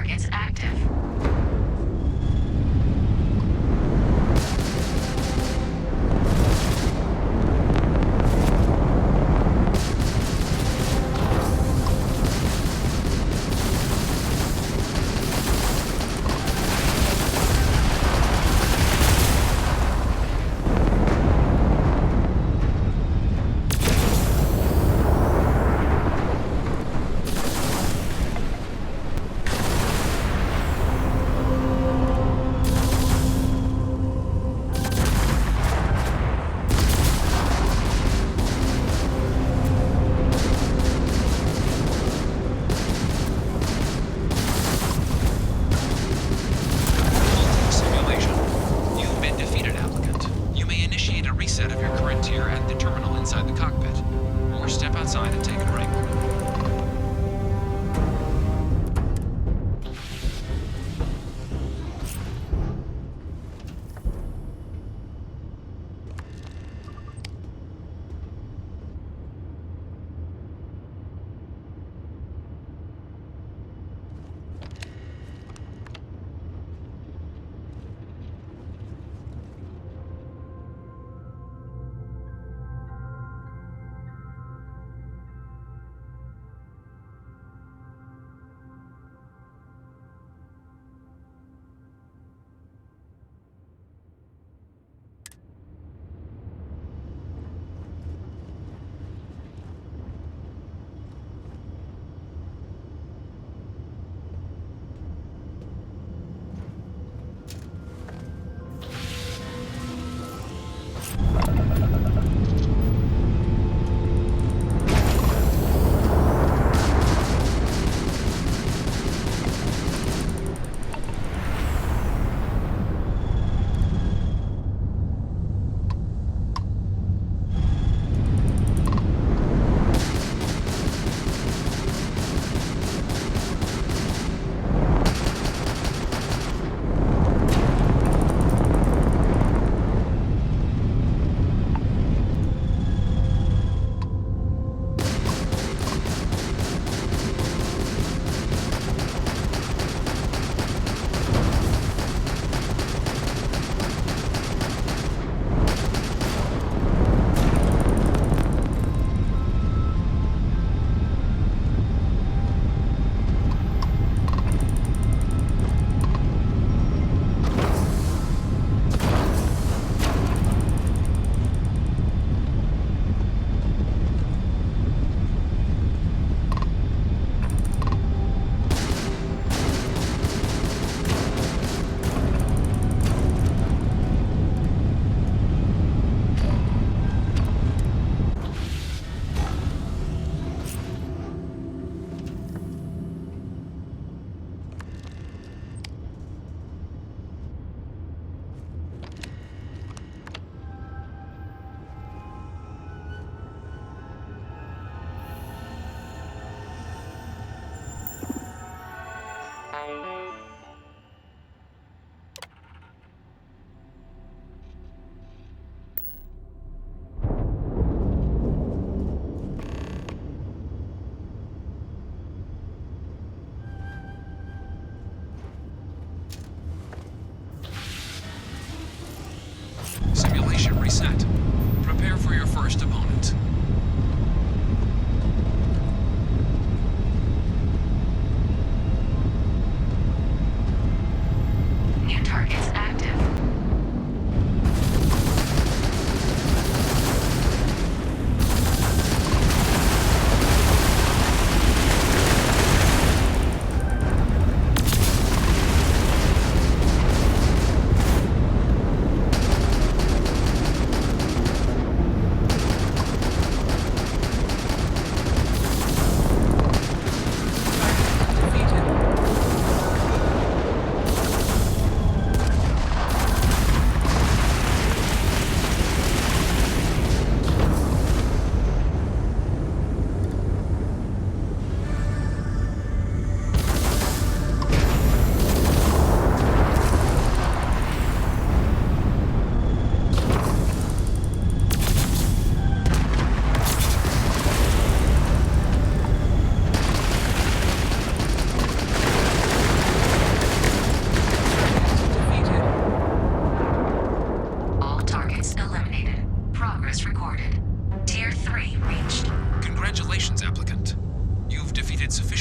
targets active.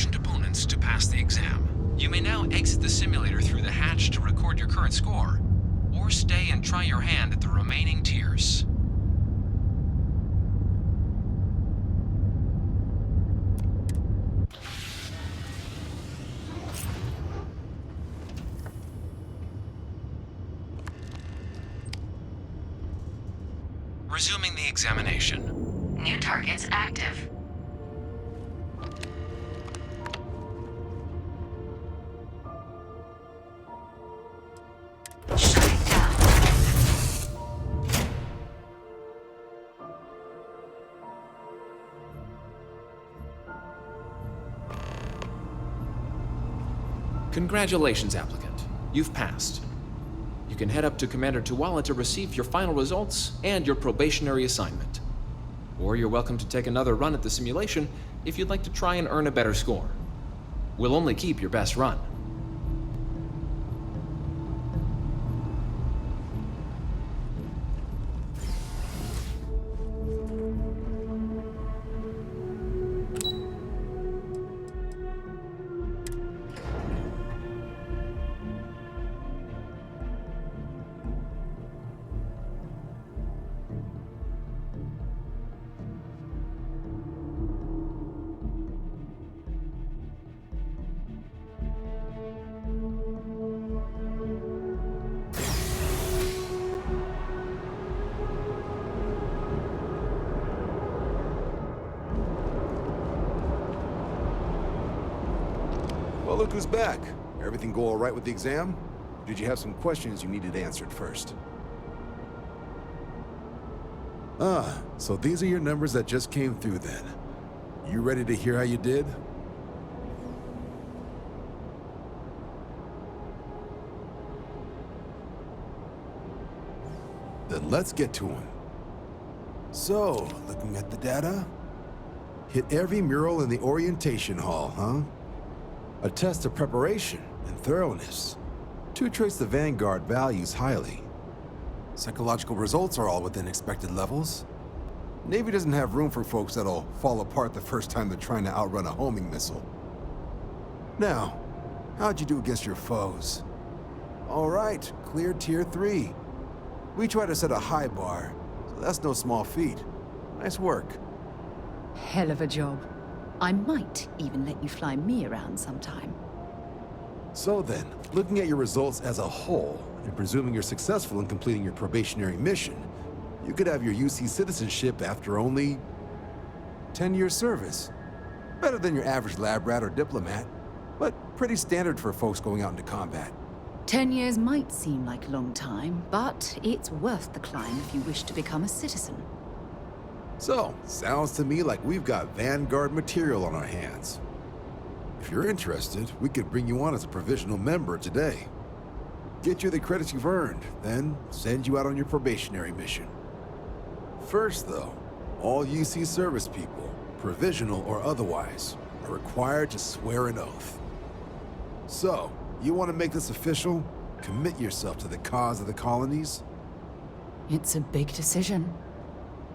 proficient opponents to pass the exam. You may now exit the simulator through the hatch to record your current score, or stay and try your hand at the remaining tiers. Resuming the examination. New targets active. Shutting down. Congratulations, applicant. You've passed. You can head up to Commander Tuwala to receive your final results and your probationary assignment. Or you're welcome to take another run at the simulation if you'd like to try and earn a better score. We'll only keep your best run. Well, look who's back. Everything go all right with the exam? Did you have some questions you needed answered first? So these are your numbers that just came through then. You ready to hear how you did? Then let's get to them. So, looking at the data, hit every mural in the orientation hall, huh? A test of preparation and thoroughness. 2 traits the Vanguard values highly. Psychological results are all within expected levels. Navy doesn't have room for folks that'll fall apart the first time they're trying to outrun a homing missile. Now, how'd you do against your foes? All right, clear Tier 3. We try to set a high bar, so that's no small feat. Nice work. Hell of a job. I might even let you fly me around sometime. So then, looking at your results as a whole, and presuming you're successful in completing your probationary mission, you could have your UC citizenship after only 10 years service. Better than your average lab rat or diplomat, but pretty standard for folks going out into combat. 10 years might seem like a long time, but it's worth the climb if you wish to become a citizen. So, sounds to me like we've got Vanguard material on our hands. If you're interested, we could bring you on as a provisional member today. Get you the credits you've earned, then send you out on your probationary mission. First, though, all UC service people, provisional or otherwise, are required to swear an oath. So, you want to make this official? Commit yourself to the cause of the colonies? It's a big decision.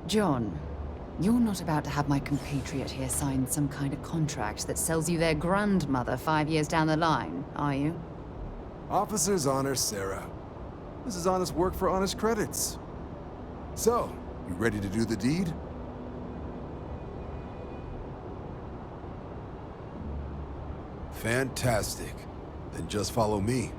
John, you're not about to have my compatriot here sign some kind of contract that sells you their grandmother 5 years down the line, are you? Officer's honor, Sarah. This is honest work for honest credits. So, you ready to do the deed? Fantastic. Then just follow me.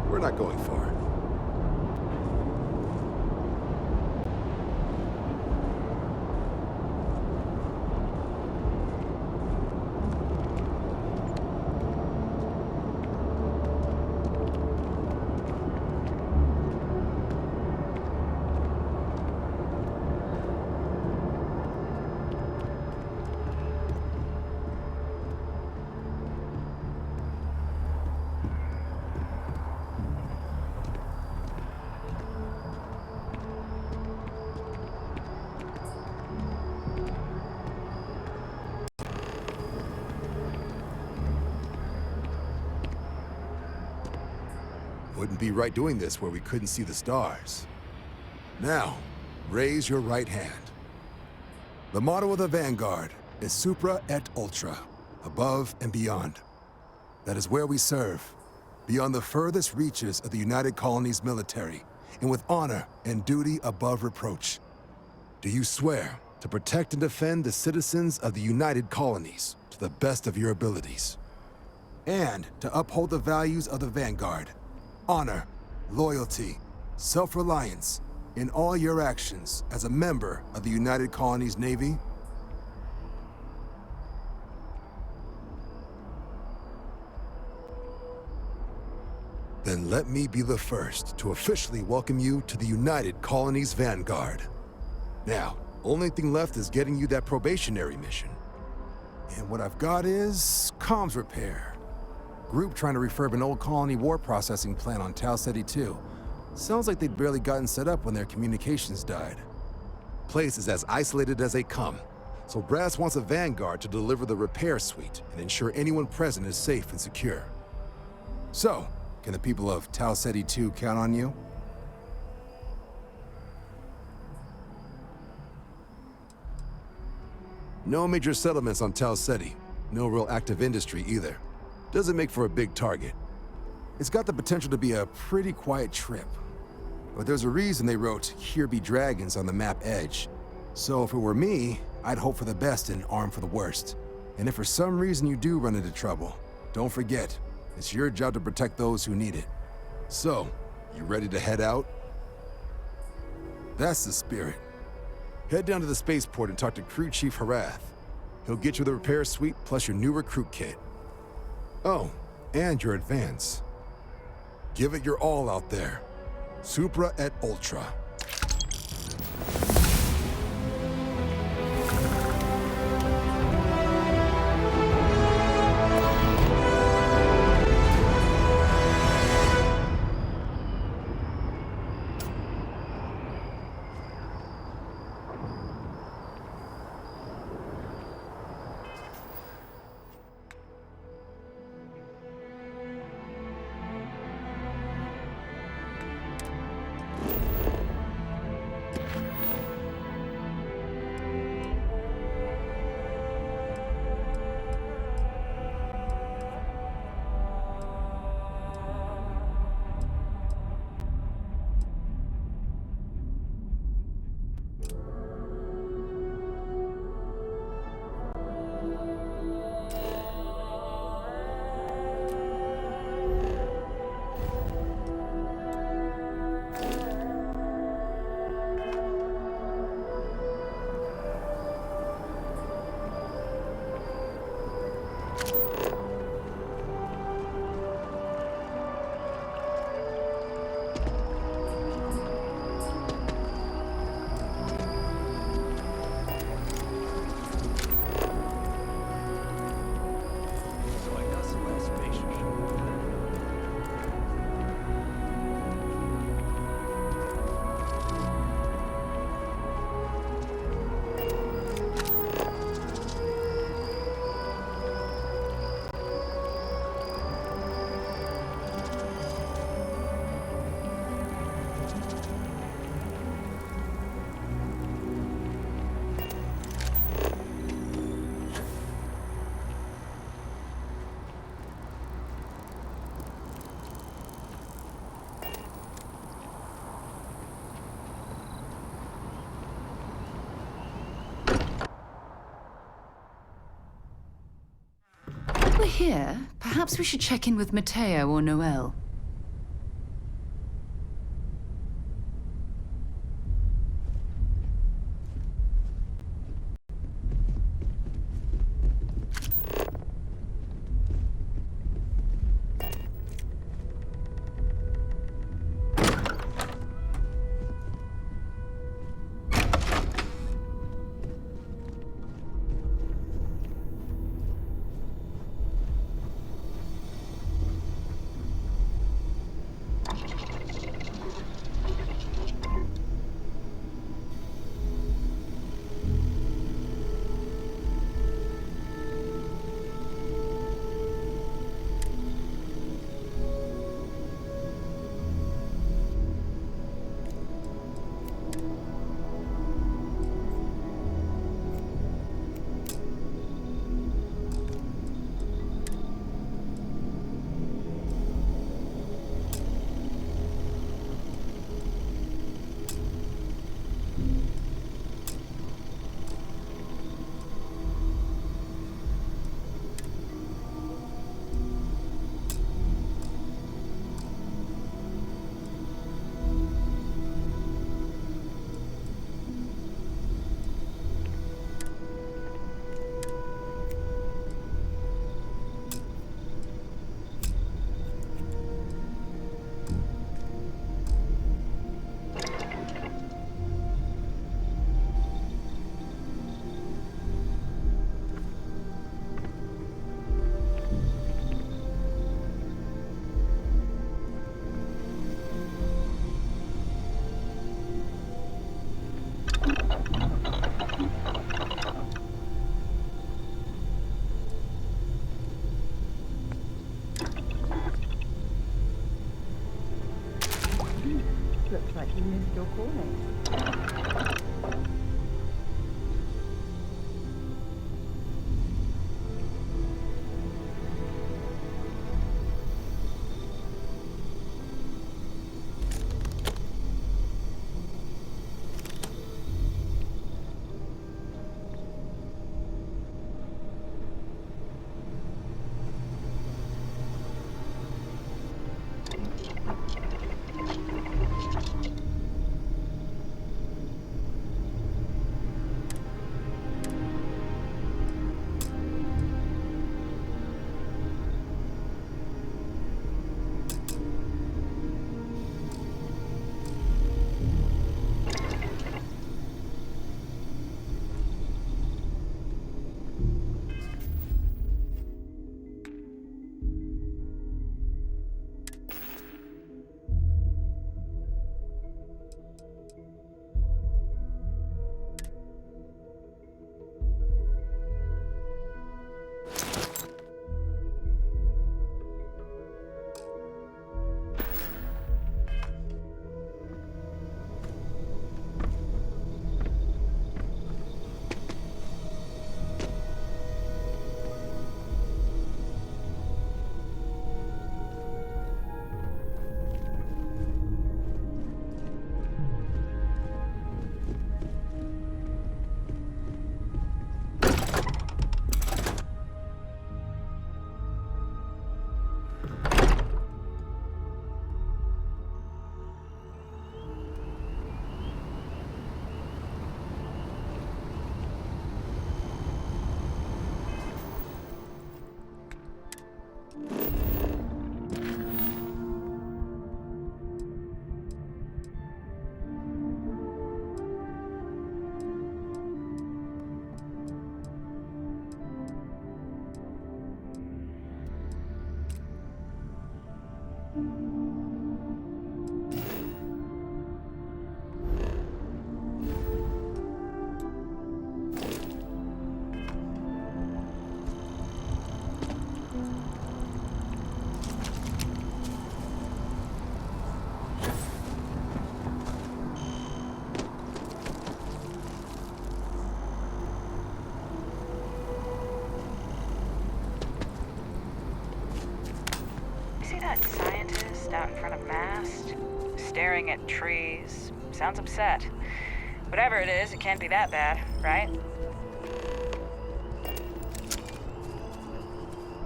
We're not going far. Wouldn't be right doing this where we couldn't see the stars. Now, raise your right hand. The motto of the Vanguard is Supra et Ultra, above and beyond. That is where we serve, beyond the furthest reaches of the United Colonies military, and with honor and duty above reproach. Do you swear to protect and defend the citizens of the United Colonies to the best of your abilities? And to uphold the values of the Vanguard, honor, loyalty, self-reliance, in all your actions as a member of the United Colonies Navy? Then let me be the first to officially welcome you to the United Colonies Vanguard. Now, only thing left is getting you that probationary mission. And what I've got is comms repair. Group trying to refurb an old colony war processing plant on Tau Ceti 2. Sounds like they'd barely gotten set up when their communications died. Place is as isolated as they come, so Brass wants a Vanguard to deliver the repair suite and ensure anyone present is safe and secure. So, can the people of Tau Ceti 2 count on you? No major settlements on Tau Ceti. No real active industry either. Doesn't make for a big target. It's got the potential to be a pretty quiet trip. But there's a reason they wrote, "Here be dragons" on the map edge. So if it were me, I'd hope for the best and arm for the worst. And if for some reason you do run into trouble, don't forget, it's your job to protect those who need it. So, you ready to head out? That's the spirit. Head down to the spaceport and talk to Crew Chief Harath. He'll get you the repair suite plus your new recruit kit. Oh, and your advance. Give it your all out there. Supra et Ultra. We're here. Perhaps we should check in with Mateo or Noel. like you missed your calling. That scientist out in front of mast, staring at trees, sounds upset. Whatever it is, it can't be that bad, right?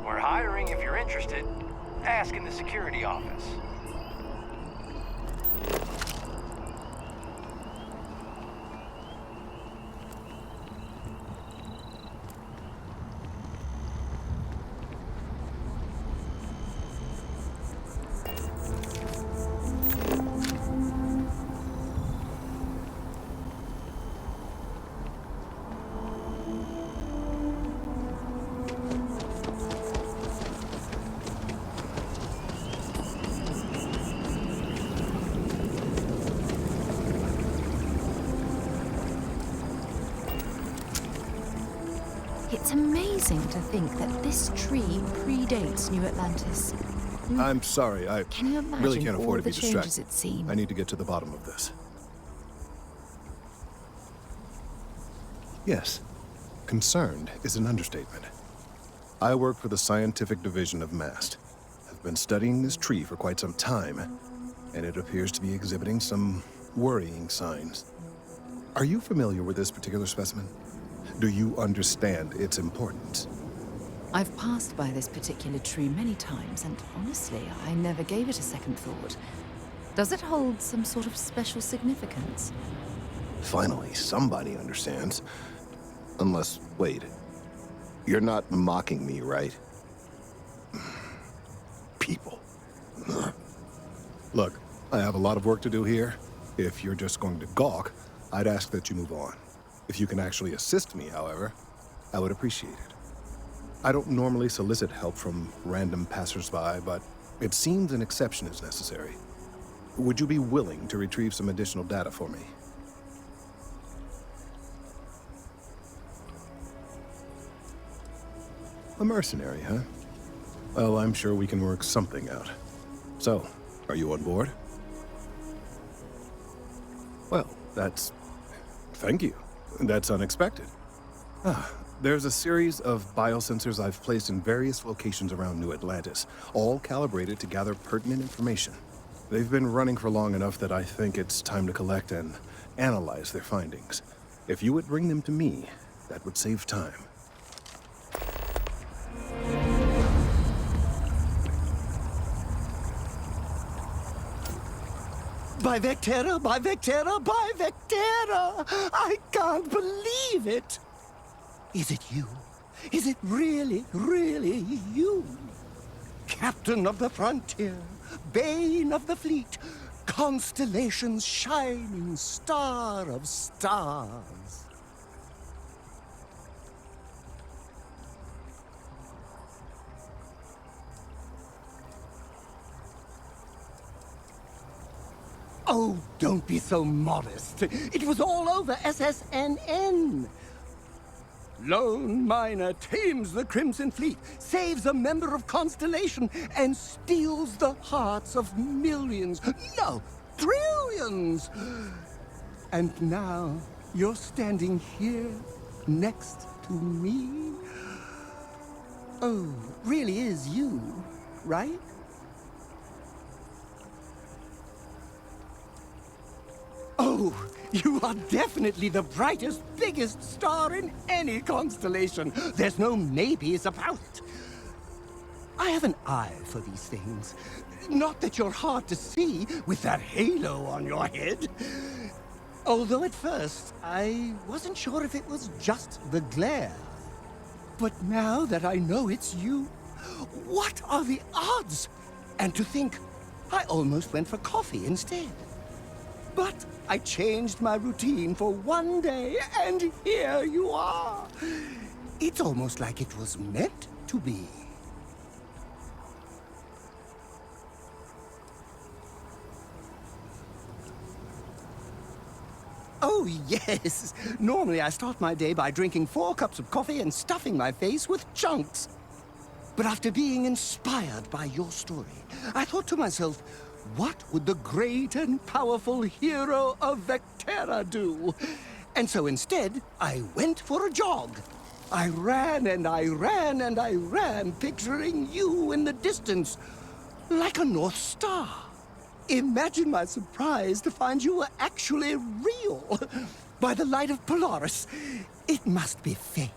We're hiring if you're interested. Ask in the security office. It's amazing to think that this tree predates New Atlantis. I'm sorry, I Can you imagine really can't all afford to the be changes distracted. it's seen? I need to get to the bottom of this. Yes, concerned is an understatement. I work for the scientific division of MAST. I've been studying this tree for quite some time, and it appears to be exhibiting some worrying signs. Are you familiar with this particular specimen? Do you understand its importance? I've passed by this particular tree many times, and honestly, I never gave it a second thought. Does it hold some sort of special significance? Finally, somebody understands. Unless, wait. You're not mocking me, right? People. Look, I have a lot of work to do here. If you're just going to gawk, I'd ask that you move on. If you can actually assist me, however, I would appreciate it. I don't normally solicit help from random passersby, but it seems an exception is necessary. Would you be willing to retrieve some additional data for me? A mercenary, huh? Well, I'm sure we can work something out. So, are you on board? Well, thank you. That's unexpected. There's a series of biosensors I've placed in various locations around New Atlantis, all calibrated to gather pertinent information. They've been running for long enough that I think it's time to collect and analyze their findings. If you would bring them to me, that would save time. By Vectera, by Vectera, by Vectera! I can't believe it! Is it you? Is it really, really you? Captain of the frontier, bane of the fleet, constellation's shining star of stars. Oh, don't be so modest. It was all over SSNN. Lone miner tames the Crimson Fleet, saves a member of Constellation, and steals the hearts of millions, no, trillions. And now you're standing here next to me. Oh, really is you, right? Oh, you are definitely the brightest, biggest star in any constellation. There's no maybes about it. I have an eye for these things. Not that you're hard to see with that halo on your head. Although at first, I wasn't sure if it was just the glare. But now that I know it's you, what are the odds? And to think, I almost went for coffee instead. But I changed my routine for one day, and here you are. It's almost like it was meant to be. Oh, yes. Normally I start my day by drinking 4 cups of coffee and stuffing my face with chunks. But after being inspired by your story, I thought to myself, what would the great and powerful hero of Vectera do? And so instead, I went for a jog. I ran and I ran and I ran, picturing you in the distance, like a North Star. Imagine my surprise to find you were actually real. By the light of Polaris, it must be fate.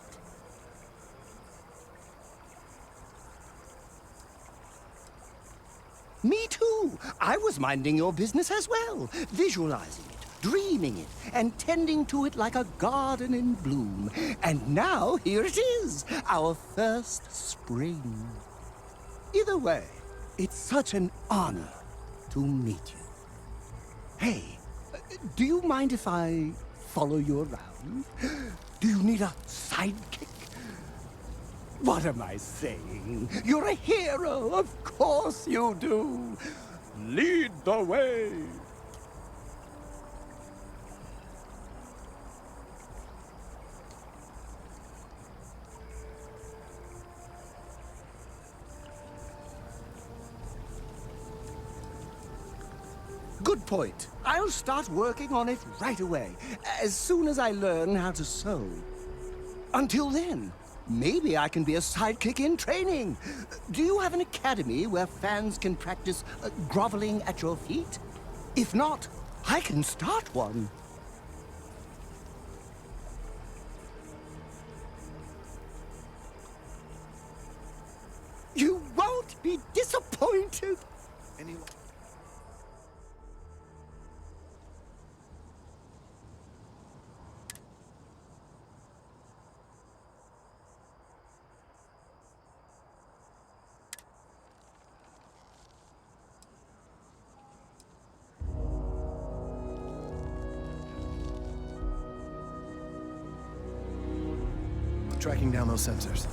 Me too. I was minding your business as well, visualizing it, dreaming it, and tending to it like a garden in bloom. And now here it is, our first spring. Either way, it's such an honor to meet you. Hey, do you mind if I follow you around? Do you need a sidekick? What am I saying? You're a hero, of course you do. Lead the way. Good point. I'll start working on it right away, as soon as I learn how to sew. Until then, maybe I can be a sidekick in training. Do you have an academy where fans can practice groveling at your feet? If not, I can start one. You won't be disappointed. Anyone? Tracking down those sensors.